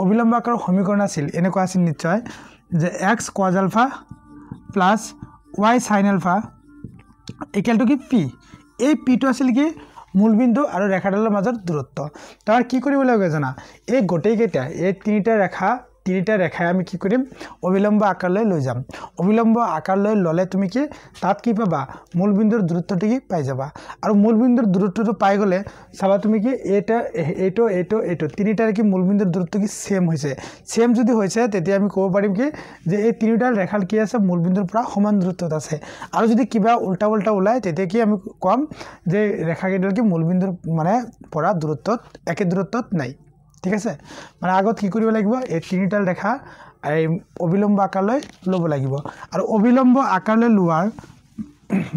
অবিলম্ব আকাৰৰ সমীকৰণ আছিল এনেকুৱা আছিল নিশ্চয় যে x cos alpha + y sin alpha = কি p এই পিটো আছিল কি মূলবিন্দু আৰু ৰেখাডালৰ মাজৰ দূৰত্ব তাৰ কি কৰিব লাগে জানা এই গোটেই কেইটা এই তিনিটা ৰেখাই আমি কি কৰিম অবিলম্ব আকাৰলৈ লৈ যাম অবিলম্ব আকাৰলৈ ললে তুমি কি তাত কি পাবা মূলবিন্দুৰ দূৰত্বটো কি পাই যাবা আৰু মূলবিন্দুৰ দূৰত্বটো পাই গলে চাবা তুমি কি এটো তিনিটাৰ কি মূলবিন্দুৰ দূৰত্ব কি সেম হৈছে সেম যদি হৈছে তেতিয়া আমি ক'ব পাৰিম কি যে এই তিনিটাৰ ৰেখাল কি আছে মূলবিন্দুৰ পৰা সমান দূৰত্বত আছে আৰু যদি কিবা উল্টা ওলাই তেতিয়া কি আমি কম যে ৰেখা কেইডাল কি মূলবিন্দুৰ মানে পৰা দূৰত্বত একে দূৰত্বত নাই ঠিক আছে মানে আগত কি কৰিব লাগিব এই তিনিটাল ৰেখা এই অবিলম্ব আকাৰলৈ লব লাগিব আৰু অবিলম্ব আকাৰলৈ লোৱাৰ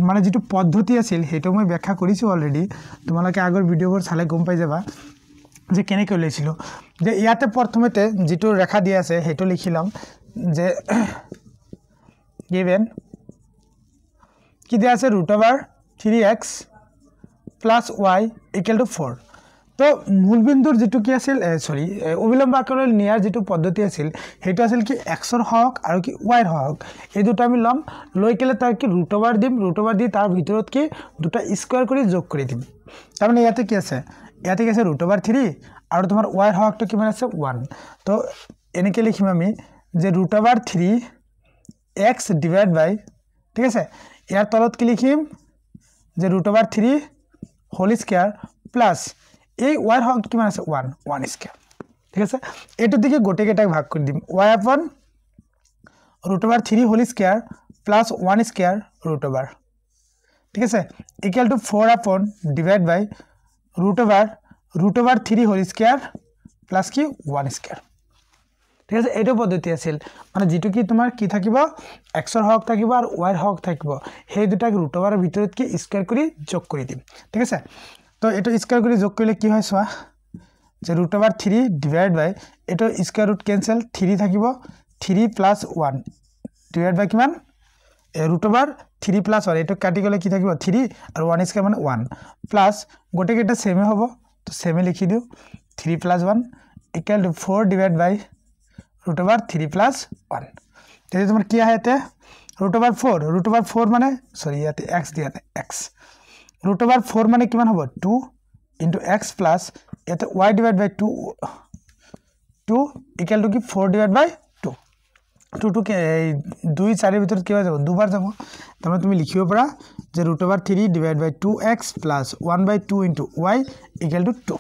মানে যেটো পদ্ধতি আছিল হেটো মই ব্যাখ্যা কৰিছো অলৰেডি তোমালোকে আগৰ ভিডিওবোৰ চালে গম পাই যাবা যে কেনেকৈ লৈছিল যে ইয়াতে প্ৰথমতে যেটো ৰেখা দিয়া আছে হেটো লিখিলাম যে given কি দিয়া আছে √3x + y = 4 তো মূলবিন্দুৰ যেটো কি আছিল সৰি অবিলম্ব আকাৰলৈ নিয়াৰ যেটো পদ্ধতি আছিল হেটো আছিল কি x ৰ হক আৰু কি y ৰ হক এই দুটা আমি লম লৈ কেলে তাৰ কি √ওভাৰ দিম √ওভাৰ দি তাৰ ভিতৰত কি দুটা স্কয়াৰ কৰি যোগ কৰি দিম তাৰ মানে ইয়াতে কি আছে √3 আৰু তোমাৰ y ৰ হকটো কিমান আছে 1 তো এনেকে লিখিম আমি যে √3 x / ঠিক আছে ইয়াৰ তলত কি লিখিম যে √3 হোল স্কয়াৰ প্লাস এই y হক কিমান আছে 1 স্কয়াৰ ঠিক আছে এটো দিকে গোটে কেটাক ভাগ কৰি দিম y upon √3 whole square plus 1 square √ওভার ঠিক আছে equal to 4 upon divide by √3 whole square plus কি 1 স্কয়ার ঠিক আছে এটো পদ্ধতি আছিল মানে যেটো কি তোমাৰ কি থাকিব x ৰ হক থাকিব আৰু y ৰ হক থাকিব সেই দুটাক √ওভাৰৰ ভিতৰত কি স্কয়াৰ কৰি যোগ কৰি দিম ঠিক আছে তো এটো স্কয়াৰ কৰি যোগ কৰিলে কি হয় সোৱা যে √3 ডিভাইড বাই এটো স্কয়াৰ ৰুট ক্যান্সেল 3 থাকিব 3 + 1 ডিভাইড বাই কিমান √3 + 1 এটো কাটি গলে কি থাকিব 3 আৰু 1 স্কয়ার মানে 1 প্লাস গোটে কেটা সেমে হ'ব তো সেমে লিখি দিও 3 + 1 = 4 ডিভাইড বাই √3 + 1 তেতে তোমাৰ কি আহে তে √4 মানে সৰি ইয়াতে x দিয়া নাই x √4 মানে কিমান হ'ব 2 * x প্লাস এতে y divide by 2 equal to কি 4 ডিভাইড বাই 2 2 কে 2 4 ভিতৰত কি হৈ যাব দুবাৰ যাব তাৰমানে তুমি লিখিব পাৰা যে √3 divide by 2x plus 1/2 * y equal to 2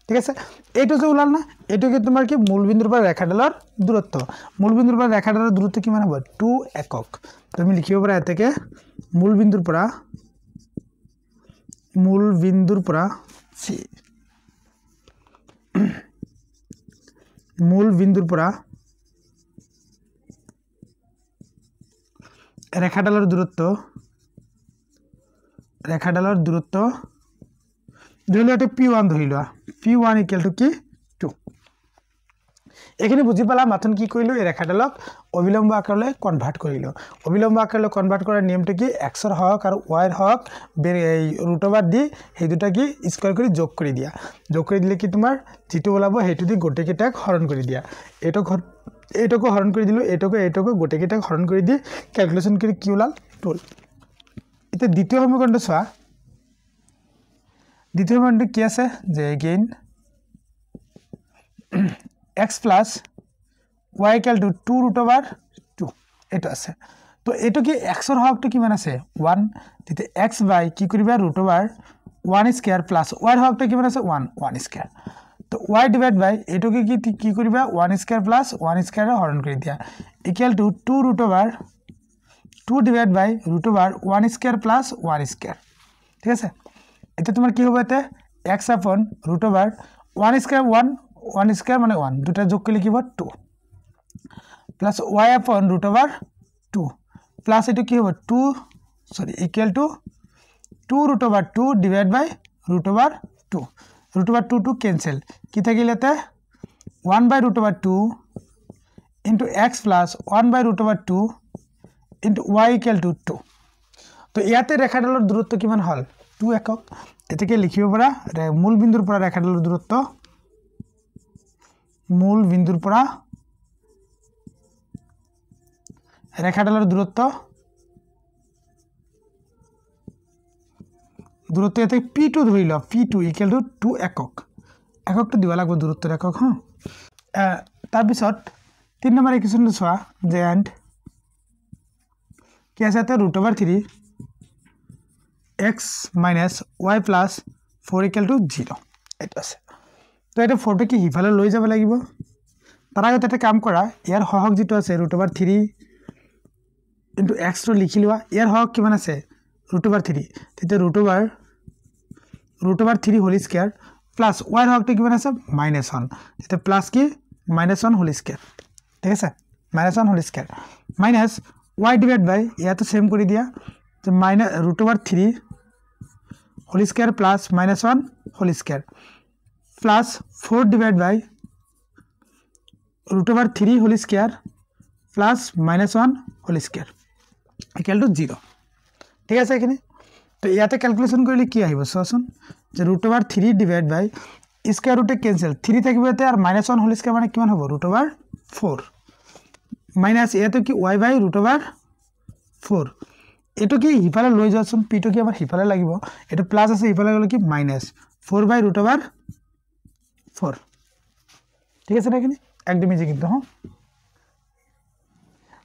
ঠিক আছে এইটো যে ওলাল না এটো কি তোমাৰ কি মূলবিন্দুৰ পৰা ৰেখাডালৰ দূৰত্ব মূলবিন্দুৰ পৰা ৰেখাডালৰ দূৰত্ব কিমান হ'ব 2 একক তুমি লিখিব পাৰা এতেকে মূলবিন্দুৰ পৰা ৰেখাডালৰ দূৰত্ব ধৰি লোৱা p1 ধৰি লোৱা p1 = কি 2 এখানে বুজি পালা মাথন কি কৰিলো এই ৰেখাডালক অবিলম্ব আকাৰলৈ কনভাৰ্ট কৰিলো অবিলম্ব আকাৰলৈ কনভাৰ্ট কৰাৰ নিয়মটো কি x ৰ হওক আৰু y ৰ হওক √/ দি সেই দুটা কি স্কয়াৰ কৰি যোগ কৰি দিয়া যোগ কৰি দিলে কি তোমাৰ যেটো ওলাব হেতু দি গোটে কেটাক হৰণ কৰি দিয়া এটকো হৰণ কৰি দিলো এটকো গোটে কেটাক হৰণ কৰি দি ক্যালকুলেশন কৰি কি ওলাল 2 এটা দ্বিতীয় সমীকৰণটো চোৱা দ্বিতীয় সমীকৰণটো কি আছে যে again x plus y equal to 2√2 এটা আছে তো এটো কি x ৰ হকটো কিমান আছে 1 তেতে x by কি কৰিবা √1 স্কয়াৰ প্লাস y ৰ হকটো কিমান আছে 1 স্কয়াৰ তো y ডিভাইড বাই এটো কি কৰিবা 1 স্কয়াৰ প্লাস 1 স্কয়াৰ হৰণ কৰি দিয়া equal to 2 divide by √1 square plus 1 square ঠিক আছে এটা তোমাৰ কি হ'ব এতে x upon √1 স্কয়াৰ 1 স্কয়াৰ মানে 1 দুটা যোগ কৰি লিখিব 2 plus y upon √2 plus এটো কি হ'ব 2 sorry equal to 2√2 divide by √2 √2 cancel কি থাকিলেতে 1/√2 into x plus 1/√2 into y equal to 2 তো ইয়াতে ৰেখাডালৰ দূৰত্ব কিমান হল 2 একক এটাকে লিখিব পৰা মূল বিন্দুৰ পৰা ৰেখাডালৰ দূৰত্ব মূল বিন্দুৰ পৰা ৰেখাডালৰ দূৰত্ব এতে p2 ধৰিল p2 ইকুয়াল টু 2 এককটো দিব লাগিব দূৰত্বৰ একক হ তাৰ পিছত 3 নম্বৰ ইকুৱেশ্যনটো চোৱা যে এন্ড কি আছে তে √3 x minus y plus 4 equal to 0 এটা আছে তো এটা 4 টো কি হিফালে লৈ যাব লাগিব তাৰ আগতে এটা কাম কৰা ইয়াৰ হহক যেটো আছে √3 into x টো লিখি লোৱা ইয়াৰ হক কিমান আছে √3 তেতে √3 হোল স্কয়ার প্লাস y হকটো কিমান আছে -1 তেতে প্লাস কি -1 হোল স্কয়ার ঠিক আছে -1 whole square minus y divide by ইয়াতো সেম কৰি দিয়া যে √3 whole square plus -1 whole square plus 4 divide by √3 whole square plus -1 whole square equal to 0 ঠিক আছে এখানে তো ইয়াতে ক্যালকুলেশন কৰিলে কি আহিব সসুন যে √3 ডিভাইড বাই স্কয়ার রুটে ক্যান্সেল 3 থাকিবতে আর -1 হোল স্কয়ার মানে কিমান হ'ব √4 মাইনাস এটো কি y বাই √4 এটো কি হিফালে লৈ যাচোন p টো কি আমাৰ হিফালে লাগিব এটো প্লাস আছে হিফালে গলে কি -4 বাই √4 ঠিক আছে নাকি একদম ইজি কিন্তু হ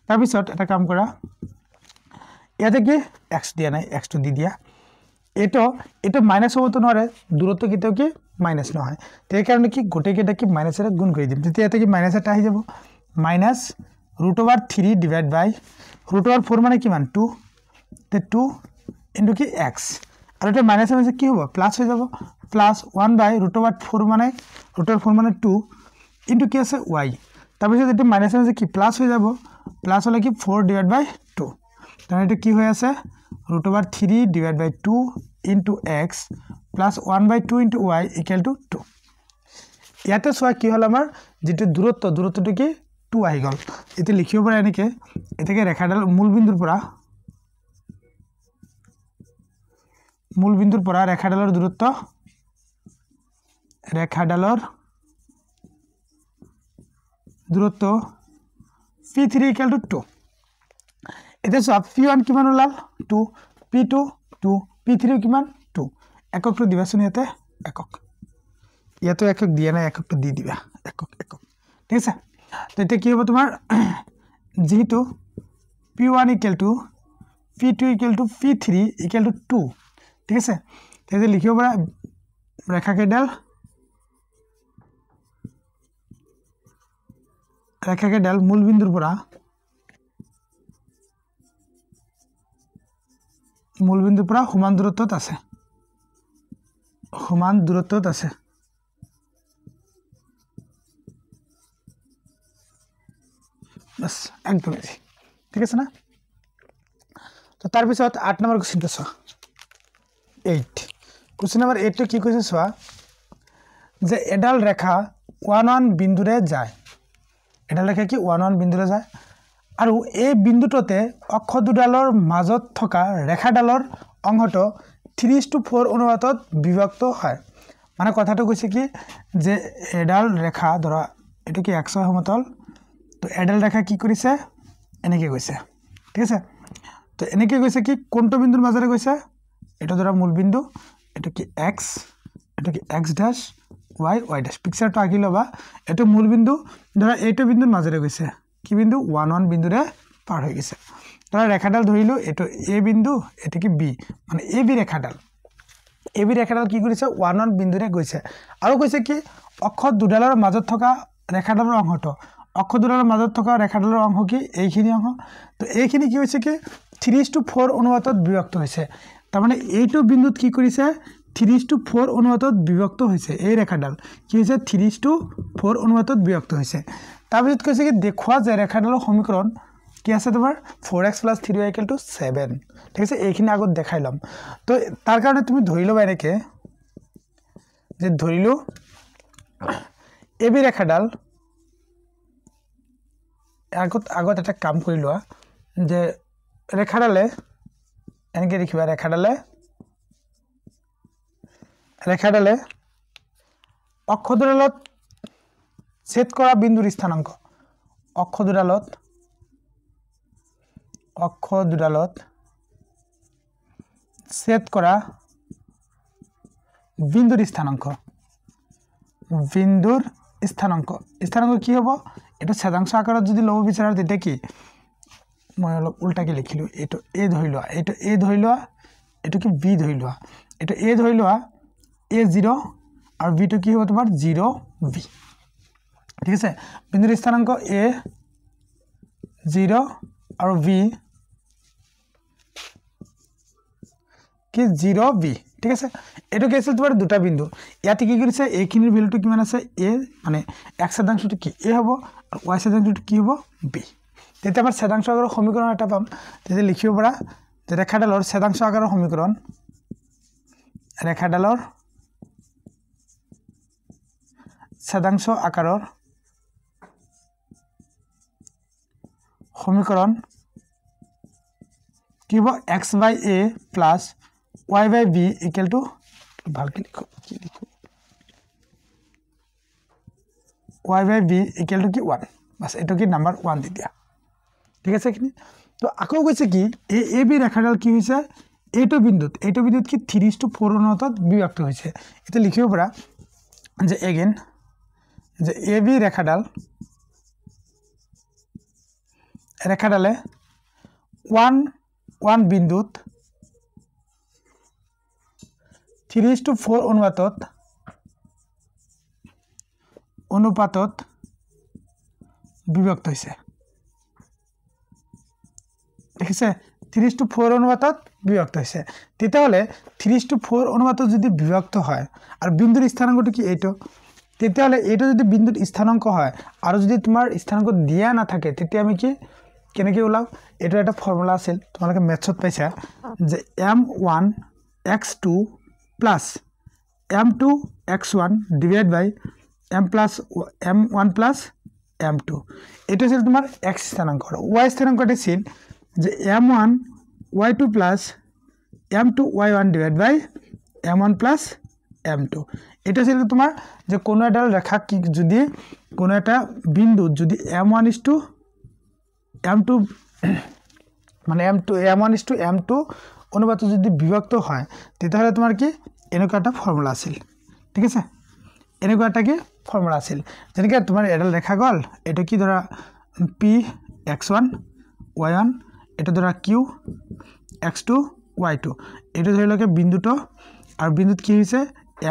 তাৰ পিছত এটা কাম কৰা ইয়াতে কি x দিয়া নাই x টো দি দিয়া এটো মাইনাস হ'ব তো নৰে দূৰত্ব কিতেও কি মাইনাস নহয় তেই কাৰণে কি গোটে কেটা কি মাইনাসেৰে গুণ কৰি দিম তেতিয়া ইয়াতে কি মাইনাস এটা আহি যাব -√3 ডিভাইড বাই √4 মানে কিমান 2 তে 2 ইনটু কি x আৰু এটা মাইনাস মানে কি হ'ব প্লাস হৈ যাব প্লাস 1/√4 মানে √4 মানে 2 ইনটু কি আছে y তাৰ পিছত এটা মাইনাস মানে কি প্লাস হৈ যাব প্লাস হলে কি 4 ডিভাইড বাই 2 তাহলে এটা কি হৈ আছে √3 divide by 2 into x plus 1/2 into y equal to 2 ইয়াতে সোয়া কি হল আমাৰ যেটো দূৰত্বটো কি 2 আহি গল এতে লিখিব পৰা এনেকে এটাকে ৰেখাডাল মূল বিন্দুৰ পৰা ৰেখাডালৰ দূৰত্ব p3 equal to 2 এটা সব p1 কিমান ওলাল 2 p2 2 p3 কিমান 2 এককটো দিবাচোন ইয়াতে একক ইয়াতো একক দিয়া না এককটো দি দিবা একক ঠিক আছে তো এটা কি হ'ব তোমাৰ যেহেতু p1 equal to p2 equal to p3 equal to 2 ঠিক আছে তেতে লিখিব পৰা ৰেখাকেডাল মূল বিন্দুৰ পৰা সমান দূৰত্বত আছে বাস একদম ঠিক আছে না তো তাৰ পিছত 8 নম্বৰ কোৱেশ্চনটো চোৱা 8 কোৱেশ্চন নম্বৰ 8 টো কি কৈছে চোৱা যে এডাল ৰেখা 1 1 বিন্দুৰে যায় এডাল ৰেখা কি 1 1 বিন্দুৰে যায় আৰু এই বিন্দুটোতে অক্ষ দুডালৰ মাজত থকা ৰেখাডালৰ অংশটো 3:4 অনুপাতত বিভক্ত হয় মানে কথাটো কৈছে কি যে এডাল ৰেখা ধৰা এটো কি x সমতল তো এডাল ৰেখা কি কৰিছে এনেকে গৈছে ঠিক আছে তো এনেকে গৈছে কি কোনটো বিন্দুৰ মাজৰে গৈছে এটা ধৰা মূল বিন্দু এটো কি x এটো কি x dash y y dash পিকচাৰটো আঁকি লবা এটো মূল বিন্দু ধৰা এইটো বিন্দুৰ মাজৰে গৈছে কি বিন্দু 1 1 বিন্দুৰে পাৰ হৈ গৈছে ধৰা ৰেখাডাল ধৰিলো এটো a বিন্দু এটো কি b মানে ab ৰেখাডাল কি কৰিছে 1 1 বিন্দুৰে গৈছে আৰু কৈছে কি অক্ষ দুডালৰ মাজত থকা ৰেখাডালৰ অংশটো অক্ষ দুডালৰ মাজত থকা ৰেখাডালৰ অংশ কি এইখিনি অংশ তো এইখিনি কি হৈছে কি 3:4 অনুপাতত বিভক্ত হৈছে তাৰ মানে এইটো বিন্দুত কি কৰিছে 3:4 অনুপাতত বিভক্ত হৈছে এই ৰেখাডাল কি হৈছে 3:4 অনুপাতত বিভক্ত হৈছে তাৰপিছত কৈছে কি দেখুৱা যে ৰেখাডালৰ সমীকৰণ কি আছে তোমাৰ 4x + 3y = 7 ঠিক আছে এইখিনি আগত দেখাই লম তো তাৰ কাৰণে তুমি ধৰি লবা এনেকে যে ধৰিলো এবি ৰেখাডাল আগত এটা কাম কৰি লোৱা যে ৰেখাডালে এনেকে দেখিবা ৰেখাডালে অক্ষ দুডালত ছেদ কৰা বিন্দুৰ স্থানাংক অক্ষ দুডালত ছেদ কৰা বিন্দুৰ স্থানাংক কি হ'ব এটা ছেদাংশ আকাৰত যদি লব বিচাৰা তেতিয়া কি মই অলপ উল্টাকে লিখিলো এটো a ধৰি লোৱা এটো কি b ধৰি লোৱা এটো a ধৰি লোৱা a0 আৰু b টো কি হ'ব তোমাৰ 0b ঠিক আছে বিন্দুৰ স্থানাংক a 0 আৰু b কি 0b ঠিক আছে এটো কি আছিল তোমাৰ দুটা বিন্দু ইয়াতে কি কৰিছে এইখিনিৰ ভ্যালুটো কিমান আছে a মানে x শতাংশটো কি a হ'ব আৰু y শতাংশটো কি হ'ব b তেতিয়া আমাৰ ছেদাংশ আকাৰৰ সমীকৰণ এটা পাম তেতিয়া লিখিব পৰা যে ৰেখাডালৰ ছেদাংশ আকাৰৰ সমীকৰণ কি হ'ব x/a + y/b = ভালকে লিখো কি লিখো y/b = কি 1 বাস এটো কি নাম্বার 1 দি দিয়া ঠিক আছে কি তো আকৌ কৈছে কি এই ab ৰেখাডাল কি হৈছে এইটো বিন্দুত কি 3:4 অনুপাতত বিভক্ত হৈছে এটা লিখিব পৰা যে এগেইন যে ab ৰেখাডালে 1 বিন্দুত 3:4 অনুপাতত বিভক্ত হৈছে দেখিছে 3:4 অনুপাতত বিভক্ত হৈছে তেতিয়াহলে 3:4 অনুপাতত যদি বিভক্ত হয় আৰু বিন্দুৰ স্থানাংকটো কি এইটো তেতিয়াহলে এইটো যদি বিন্দুৰ স্থানাংক হয় আৰু যদি তোমাৰ স্থানাংক দিয়া না থাকে তেতিয়া আমি কি কেনেকৈ ওলাও এটা এটা ফৰ্মুলা আছিল তোমালোকে মেথছত পাইছা যে m1 x2 plus m2 x1 divided by m1 plus m2 এটা ছিল তোমার x স্থানাঙ্ক আর y স্থানাঙ্কটা ছিল যে m1 y2 plus m2 y1 divided by m1 plus m2 এটা ছিল তোমার যে কোন একটা রেখা কি যদি কোন একটা বিন্দু যদি m1 is to m2 মানে m1 m2 অনুপাত যদি বিভক্ত হয় তাহলে তোমার কি এনেকুৱা একটা ফৰ্মুলা আছিল ঠিক আছে এনেকুৱা একটা কি ফৰ্মুলা আছিল যেনেকৈ তোমাৰ এডাল ৰেখা গল এটা কি ধৰা p x1 y1 এটা ধৰা q x2 y2 এটা ধৰি লকে বিন্দুটো আৰু বিন্দুত কি হৈছে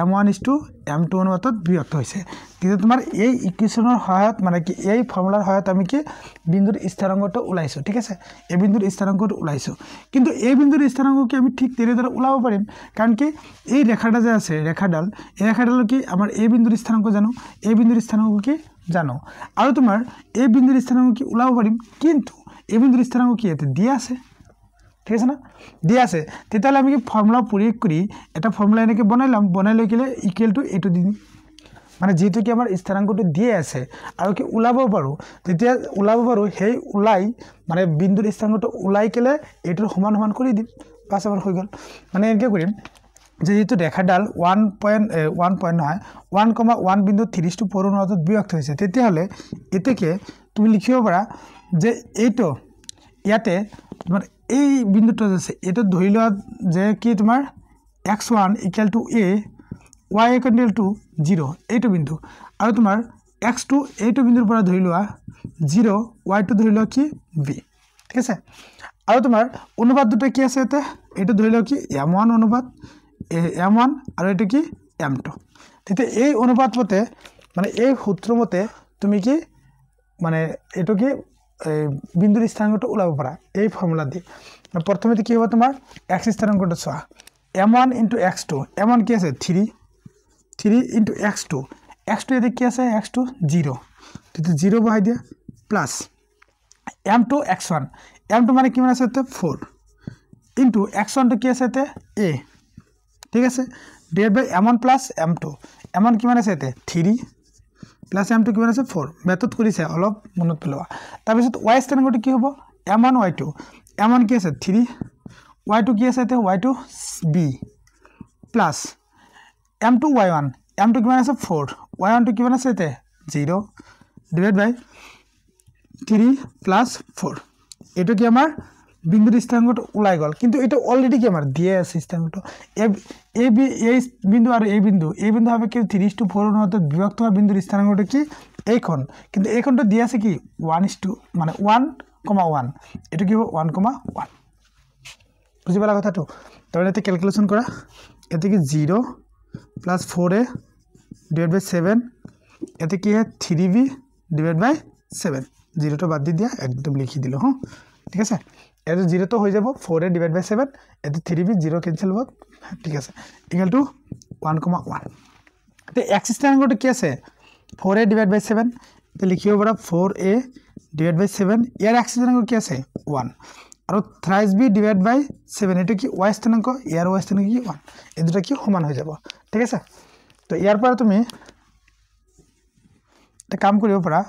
m1 is to m2 অনুপাতত বিভক্ত হৈছে কিন্তু তোমাৰ এই ইকুয়েশনৰ সহায়ত মানে কি এই ফৰ্মুলাৰ সহায়ত আমি কি বিন্দুৰ স্থানাংকটো উলাইছো ঠিক আছে এই বিন্দুৰ স্থানাংকটো উলাইছো কিন্তু এই বিন্দুৰ স্থানাংক কি আমি ঠিক তেনেদৰে উলাব পাৰিম কাৰণ কি এই ৰেখাটা যে আছে ৰেখাডাল এই ৰেখাডাল কি আমাৰ এই বিন্দুৰ স্থানাংক জানো এই বিন্দুৰ স্থানাংক কি জানো আৰু তোমাৰ এই বিন্দুৰ স্থানাংক কি উলাব পাৰিম কিন্তু এই বিন্দুৰ স্থানাংক কি এতে দিয়া আছে ঠিক আছে না দিয়া আছে তেতিয়াহলে আমি কি ফর্মুলা প্রয়োগ কৰি এটা ফর্মুলা এনেকে বনাইলাম বনাই লৈ কিলে ইকুয়াল টু এটো দিম মানে যেহেতু কি আমার স্থানাঙ্কটো দিয়ে আছে আৰু কি ওলাব পাৰো তেতিয়া ওলাব পাৰো সেই ওলাই মানে বিন্দুৰ স্থানাঙ্কটো ওলাই কেলে এটোৰ সমান সমান কৰি দিম পাছ আমাৰ হৈ গল মানে এনেকৈ কৰিম যে যেহেতু ৰেখাডাল 1.1 নহয় 1,1 বিন্দু 3:4 অনুপাতত বিভক্ত হৈছে তেতিয়া হলে এতেকে তুমি লিখিব পাৰা যে এইটো ইয়াতে তোমাৰ এই বিন্দুটো আছে এটা ধৰি লোৱা যে কি তোমাৰ x1 = a y = 0 এইটো বিন্দু আৰু তোমাৰ x2 এইটো বিন্দুৰ পৰা ধৰি লোৱা 0 y2 ধৰি লোৱা কি b ঠিক আছে আৰু তোমাৰ অনুপাত দুটা কি আছে এতে এইটো ধৰি লোৱা কি m1 অনুপাত m1 আৰু এটো কি m2 তেতিয়া এই অনুপাত মতে মানে এই সূত্ৰ মতে তুমি কি মানে এটো কি বিন্দুৰ স্থানাঙ্কটো ওলাব পাৰা এই ফৰ্মুলা দি প্ৰথমে কি হ'ব তোমাৰ x স্থানাঙ্কটো চোৱা m1 * x2 m1 কি আছে 3 * x2 x2 এতে কি আছে x2 0 তেতিয়া 0 বহাই দিয়া প্লাস m2 x1 m2 মানে কি মানে আছে 4 * x1 তো কি আছে a ঠিক আছে ডিভাইড বাই m1 প্লাস m2 m1 কি মানে আছে 3 প্লাস m2 কি মানে আছে 4 মেথড কৰিছে অলপ মনত পেলোৱা তাৰ পিছত y স্থানাঙ্কটো কি হ'ব m1 y2 m1 কি আছে 3 y2 কি আছে y2 b plus m2 y1 m2 কি মানে আছে 4 y1 কি মানে আছে 0 ডিভাইড বাই 3 প্লাস 4 এটো কি আমাৰ বিন্দুৰ স্থানাঙ্কটো ওলাই গল কিন্তু এটা অলৰেডি কি আমাৰ দিয়ে আছে স্থানাঙ্কটো এ বি এই বিন্দু আৰু এই বিন্দু হবে কি 3:4 অনুপাতত বিভক্ত হোৱা বিন্দুৰ স্থানাঙ্কটো কি এইখন কিন্তু এইখনটো দিয়ে আছে কি 1:2 মানে 1,1 এটো কি 1,1 বুজি পালা কথাটো তাহলে এতে ক্যালকুলেশন কৰা এতে কি 0 প্লাস 4a ডিভাইড বাই 7 এতে কি 3b ডিভাইড বাই 7 0 টো বাদ দি দিয়া একদম লিখি দিলো হ্যাঁ ঠিক আছে এটো 0 তো হৈ যাব 4a ডিভাইড বাই 7 এতে 3b 0 ক্যান্সেল হ'ব ঠিক আছে ইকুয়াল টু 1,1 তে x স্থানাঙ্কটো কি আছে 4a ডিভাইড বাই 7 তে লিখিব পাৰা 4a ডিভাইড বাই 7 ইয়াৰ x স্থানাঙ্ক কি আছে 1 আৰু thrice b ডিভাইড বাই 7 এটো কি y স্থানাঙ্ক ইয়াৰ y স্থানাঙ্ক কি 1 এই দুটা কি সমান হৈ যাব ঠিক আছে তো ইয়াৰ পৰা তুমি এটা কাম কৰিব পাৰা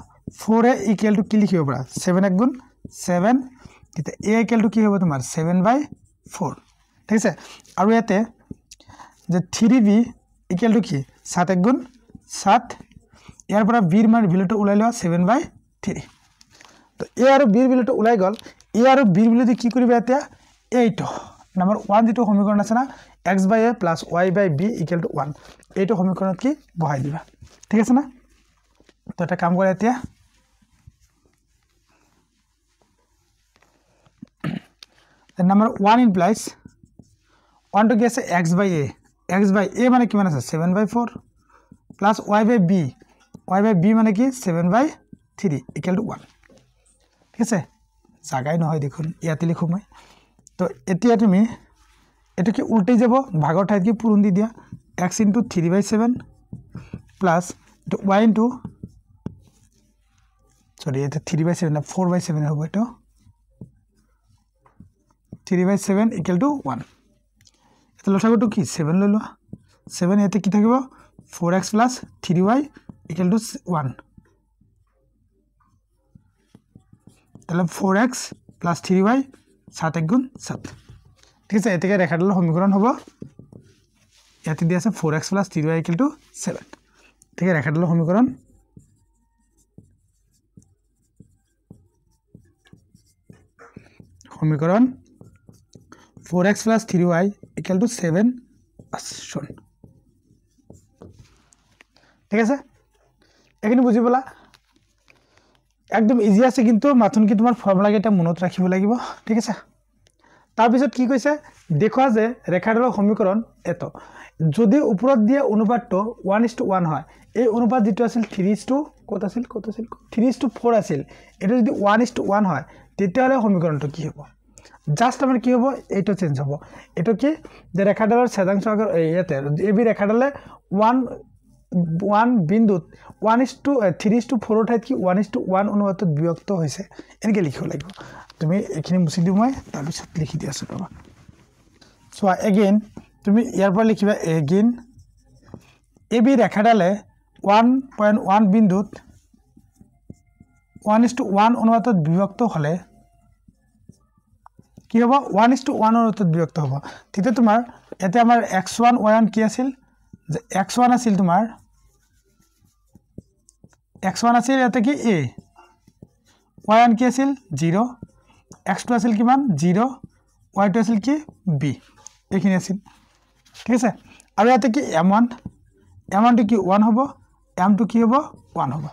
4a = কি লিখিব পাৰা 7 * 7 তেতিয়া a = কি হ'ব তোমাৰ 7/4 ঠিক আছে আৰু ইয়াতে যে 3b = কি 7 * 7 ইয়াৰ পৰা b ৰ মান ভ্যালুটো ওলাই লোৱা 7/3 তো a আৰু b ৰ ভ্যালুটো ওলাই গল a আৰু b ৰ ভ্যালুটো কি কৰিবা এতিয়া এইটো নম্বৰ 1 যেটো সমীকৰণ আছে না x/a + y/b = 1 এইটো সমীকৰণত কি বহাই দিবা ঠিক আছে না তো এটা কাম কৰা এতিয়া the number 1 implies 1 to get x/a x/a মানে কি মানে আছে 7/4 plus y/b y/b মানে কি 7/3 = 1 ঠিক আছে জাগাই নহয় দেখুন ইয়াতে লিখো মই তো এতিয়া তুমি এটো কি উল্টে যাব ভাগৰ ঠাইত কি পূৰণ দি দিয়া x * 3/7 plus y * sorry এটা 3/7 না 4/7 হ'ব এটো 3/7 = 1 এটা লসাগুটো কি 7 লৈ লোৱা 7 এতে কি থাকিব 4x + 3y = 1 তাহলে 4x + 3y 7 * 7 ঠিক আছে এতে ৰেখাডালৰ সমীকৰণ হ'ব ইয়াতে দি আছে 4x + 3y = 7 ঠিক আছে ৰেখাডালৰ সমীকৰণ সমীকৰণ 4x + 3y = 7 আসুন ঠিক আছে এখানে বুঝি বলা একদম ইজি আছে কিন্তু মাথন কি তোমার ফর্মুলা কেটা মনত রাখিব লাগিব ঠিক আছে তাৰ পিছত কি কৈছে দেখুৱা যে ৰেখাডালৰ সমীকৰণ এত যদি ওপৰত দিয়া অনুপাতটো 1:1 হয় এই অনুপাত যেটো আছিল 3:4 আছিল এটা যদি 1:1 হয় তেতিয়াহলে সমীকৰণটো কি হ'ব জাস্ট আমাৰ কি হ'ব এইটো চেঞ্জ হ'ব এটো কি যে ৰেখাডালৰ ছেদাংশ ইয়াতে এবি ৰেখাডালে 1 বিন্দুত 3:4 ঠাইত কি 1:1 অনুপাতত বিভক্ত হৈছে এনেকে লিখিব লাগিব তুমি এখিনি মুছি দিও মই তাৰ পিছত লিখি দিয়া আছে বাবা সো এগেইন তুমি ইয়াৰ পৰা লিখিবা এগেইন এবি ৰেখাডালে 1.1 বিন্দুত 1:1 অনুপাতত বিভক্ত হলে কি হ'ব 1:1 অনুপাতত বিভক্ত হ'ব তেতিয়া তোমাৰ এতে আমাৰ x1 y1 কি আছিল যে x1 আছিল তোমাৰ x1 আছিল এতে কি a y1 কি আছিল 0 x2 আছিল কিমান 0 y2 আছিল কি b এইখিনি আছিল ঠিক আছে আৰু এতে কি m1 টো কি 1 হ'ব m2 কি হ'ব 1 হ'ব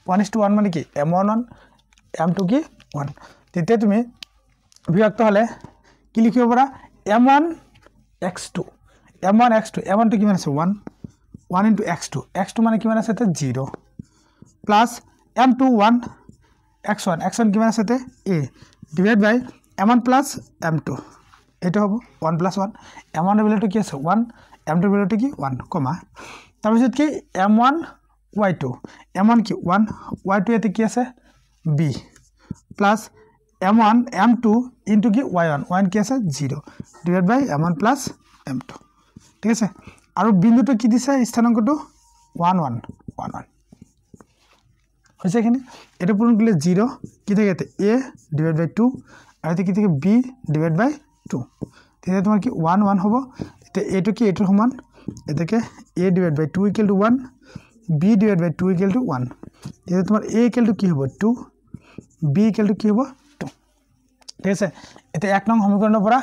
1:1 মানে কি m1 m2 কি 1 তেতিয়া তুমি বিভক্ত হলে কি লিখিব পাৰা m1 x2 m1 টো কিমান আছে 1 into x2 মানে কিমান আছে তে 0 plus m2 1 x1 কিমান আছে তে a divided by m1 plus m2 এটা হ'ব 1 plus 1 m1 এর ভ্যালুটো কি আছে 1 m2 এর ভ্যালুটো কি 1 কমা তাৰপিছত কি m1 y2 m1 কি 1 y2 এতে কি আছে b plus m1 m2 into কি y1 কি আছে 0 divided by m1 plus m2 ঠিক আছে আৰু বিন্দুটো কি দিছে স্থানাঙ্কটো 1 1 1 1 হৈছে কিনে এটা পূরণ করলে 0 কি থাকে এতে a divided by 2 আর এতে কি থাকে b divided by 2 তেতিয়া তোমার কি 1 1 হবে এটা এটো কি এটোর সমান এটাকে a divided by 2 equal to 1 b divided by 2 equal to 1 এটা তোমার a equal to কি হবে 2 b equal to কি হবে 2 ঠিক আছে এটা এক নং সমীকৰণৰ পৰা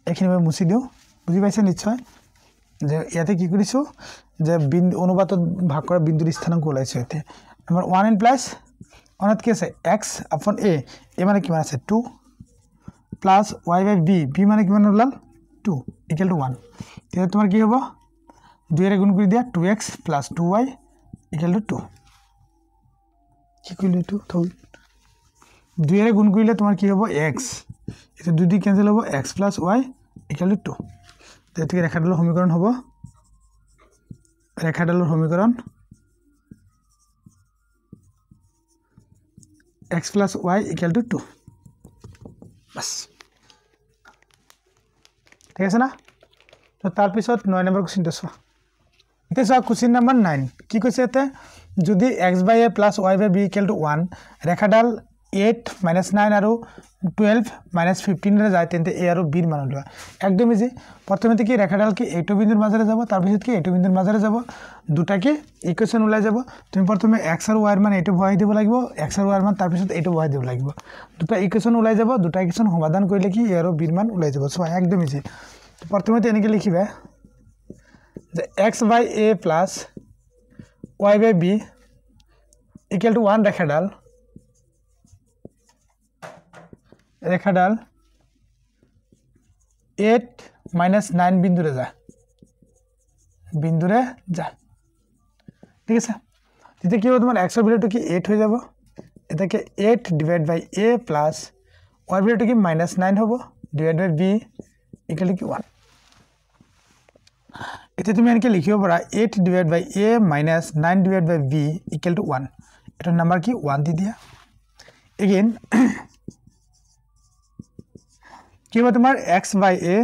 এখিনি মই মুছি দিও বুজি পাইছে নিশ্চয় যে ইয়াতে কি কৰিছো যে বিন্দু অনুপাতত ভাগ কৰা বিন্দুৰ স্থানাঙ্ক ওলাইছে এতে আমাৰ 1 n প্লাস 1 কি আছে x upon a মানে কিমান আছে 2 plus y by b মানে কিমান ওলাল 2 equal to 1 তেতিয়া তোমাৰ কি হ'ব 2 এৰে গুণ কৰি দিয়া 2x plus 2y equal to 2 কি কৰিলে তো 2 এৰে গুণ কৰিলে তোমাৰ কি হ'ব x এটা 2 দি ক্যান্সেল হ'ব x plus y equal to 2 তেতিয়া ৰেখাডালৰ সমীকৰণ হ'ব ৰেখাডালৰ সমীকৰণ x plus y equal to 2 বাস ঠিক আছে না তো তার পিছত 9 নম্বৰ কোশ্চেনটো চোৱা এতিয়া চোৱা কোশ্চেন নম্বৰ 9 কি কৈছে এতে যদি x by a plus y by b equal to 1 ৰেখাডাল 8 - 9 আৰু 12 - 15 ৰে যায় তেন্তে a আৰু b ৰ মান লোৱা একদম ইজি প্ৰথমতে কি ৰেখাডাল কি a টু বিন্দুৰ মাজেৰে যাব তাৰ পিছত কি a টু বিন্দুৰ মাজেৰে যাব দুটা কি ইকুৱেচন ওলাই যাব তুমি প্ৰথমে x আৰু y ৰ মান এটো বহাই দিব লাগিব x আৰু y ৰ মান তাৰ পিছত এটো বহাই দিব লাগিব দুটা ইকুৱেচন ওলাই যাব দুটা ইকুৱেচন সমাধান কৰিলে কি a আৰু b ৰ মান ওলাই যাব সো একদম ইজি প্ৰথমতে এনেকৈ লিখিবা যে x by a plus y by b equal to 1 রেখাডাল 8 - 9 বিন্দুরে যায় ঠিক আছে তেতিয়া কি হ'ব তোমাৰ x এর ভ্যালুটো কি 8 হৈ যাব এটাকে 8 divided by a plus y এর ভ্যালুটো কি -9 হ'ব divided by b equal to 1 এটা তুমি এনেকৈ লিখিব পাৰা 8 divided by a minus 9 divided by b equal to 1 এটা নাম্বার কি 1 দি দিয়া again কি হবে তোমার x by a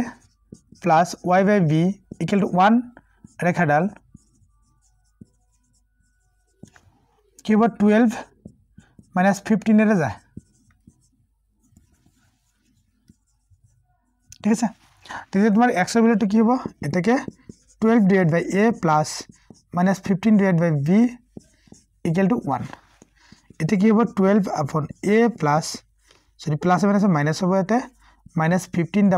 plus y by b equal to 1 রেখাডাল কি হবে 12 minus 15 এর যায় ঠিক আছে তেতিয়া তোমার x এর ভ্যালুটা কি হবে এটাকে 12 divided by a plus minus 15 divided by b equal to 1 এটা কি হবে 12 upon a plus sorry plus minus minus হবে এতে minus 15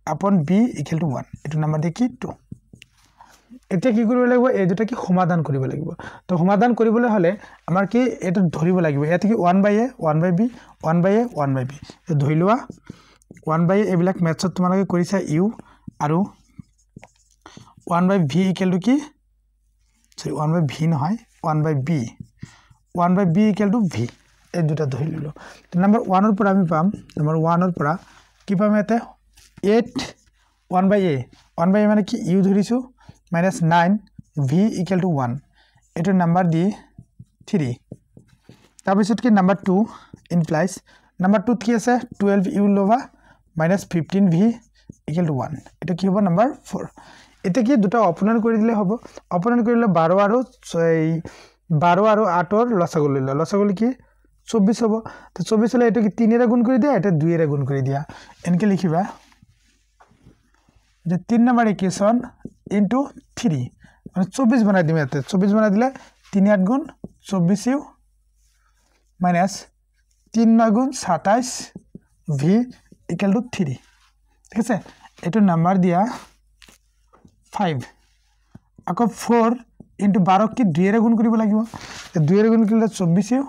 upon b equal to 1 এটো নাম্বার দিয়ে কি 2 এটা কি কৰিব লাগিব এই দুটা কি সমাধান কৰিব লাগিব তো সমাধান কৰিবলৈ হলে আমাৰ কি এটা ধৰিব লাগিব এটা কি 1 by a 1 by b 1 by a 1 by b তো ধৰি লোৱা 1 by a এবিলাক ম্যাথছত তোমালোকে কৰিছা u আৰু 1 by v equal to কি sorry 1 by v নহয় 1 by b 1 by b equal to v এই দুটা ধৰি ললো তো নাম্বার 1 এর পর আমি পাম নাম্বার 1 এর পর কি পাম এতে 8 1 by a মানে কি u ধৰিছো minus 9 v equal to 1 এটো নাম্বাৰ দি 3 তাৰ পিছত কি নাম্বার 2 implies নাম্বার 2 কি আছে 12 u লবা minus 15 v equal to 1 এটা কি হ'ব নাম্বার 4 এতিয়া কি দুটা অপোনেণ্ট কৰি দিলে হ'ব অপোনেণ্ট কৰিলে 12 আৰু 8ৰ লসাগু লৈ ল লসাগু কি 24 হ'ব তো 24 হলে এটো কি 3 এর গুণ কৰি দিয়া এটা 2 এৰ গুণ কৰি দিয়া এনকে লিখিবা যে 3 নাম্বার ইকুয়েশন ইনটু 3 মানে 24 বানাই দিম এতে 24 বানাই দিলে 3 8 গুণ 24 ইউ মাইনাস 3 9 গুণ 27 v ইকুয়াল টু 3 ঠিক আছে এটো নাম্বার দিয়া 5 আকৌ 4 ইনটু 12 কি 2 এর গুণ কৰিব লাগিব 2 এৰ গুণ কৰিলে 24 U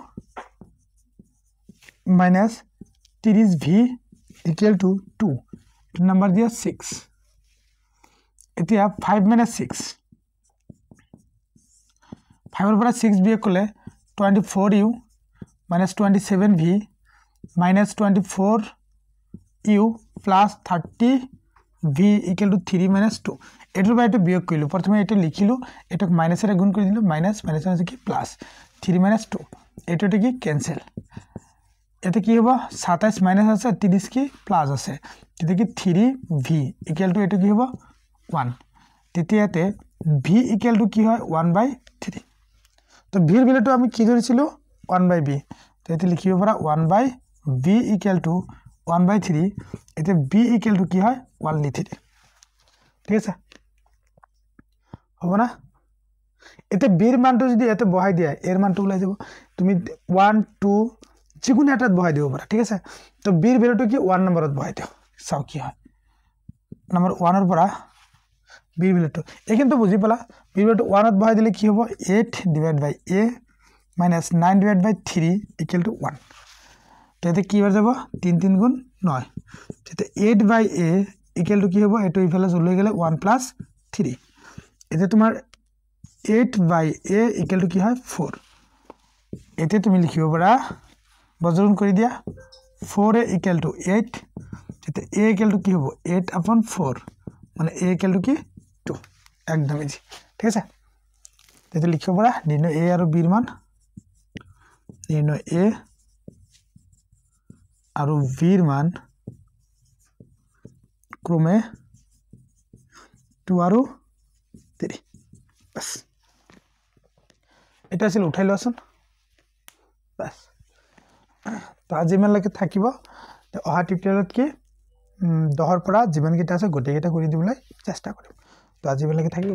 minus 30 v equal to 2 number दिया 6 इतिया 5 minus 6 5 और बड़ा 6 भी कोले 24 u minus 27 v minus 24 u plus 30 v equal to 3 minus 2 এটার বাই এটা বিয়োগ কইলো প্রথমে এটা লিখিলো এটা মাইনাস এর গুণ করে দিলো মাইনাস মাইনাস আছে কি প্লাস 3 minus 2 এটা কি ক্যান্সেল এতে কি হবে 27 মাইনাস আছে 30 কি প্লাস আছে এতে কি 3v ইকুয়াল টু এটা কি হবে 1 তৃতীয়তে v ইকুয়াল টু কি হয় 1/3 তো v এর ভ্যালুটা আমি কি ধরেছিল 1/b তো এতে লিখিব পারা 1/v ইকুয়াল টু 1/3 এতে b ইকুয়াল টু কি হয় 1/3 ঠিক আছে হবে না এতে b এর মানটা যদি এতে বহাই দিয়া এর মানটা উলাই যাব তুমি 1 2 যিকোনো এটাত বহাই দিব পাৰা ঠিক আছে তো বিৰ ভ্যালুটো কি 1 নম্বৰত বহাই দিও চাও কি হয় নম্বৰ 1 ৰ পৰা বিৰ ভ্যালুটো একিন্তু বুজি পালা বিৰ ভ্যালুটো 1 ত বহাই দিলে কি হ'ব 8 divide by a minus 9 divide by 3 equal to 1 তো এতে কি হৈ যাব 3 3 গুণ 9 তেতে 8 বাই a ইকুয়াল টু কি হ'ব এটো ইফালে লৈ গলে 1 প্লাস 3 এতে তোমাৰ 8 বাই a ইকুয়াল টু কি হয় 4 এতে তুমি লিখিব পাৰা বজরুন করে দিয়া 4a equal to 8 যেতে a equal to কি হবো 8/4 মানে a equal to কি 2 একদম ইজি ঠিক আছে যেতে লিখিব পারা নির্ণয় a আর b এর মান নির্ণয় a আর b এর মান ক্রমে 2 আর 3 বাস এটা ছিল উঠাই লওছন বাস তো আজি মানলৈকে থাকিব অহা টিউটোৰিয়েলত কি 10 ৰ পৰা যিমান কিটা আছে গোটেই কিটা কৰি দিবলৈ চেষ্টা কৰিম তো আজি মানলৈকে থাকিব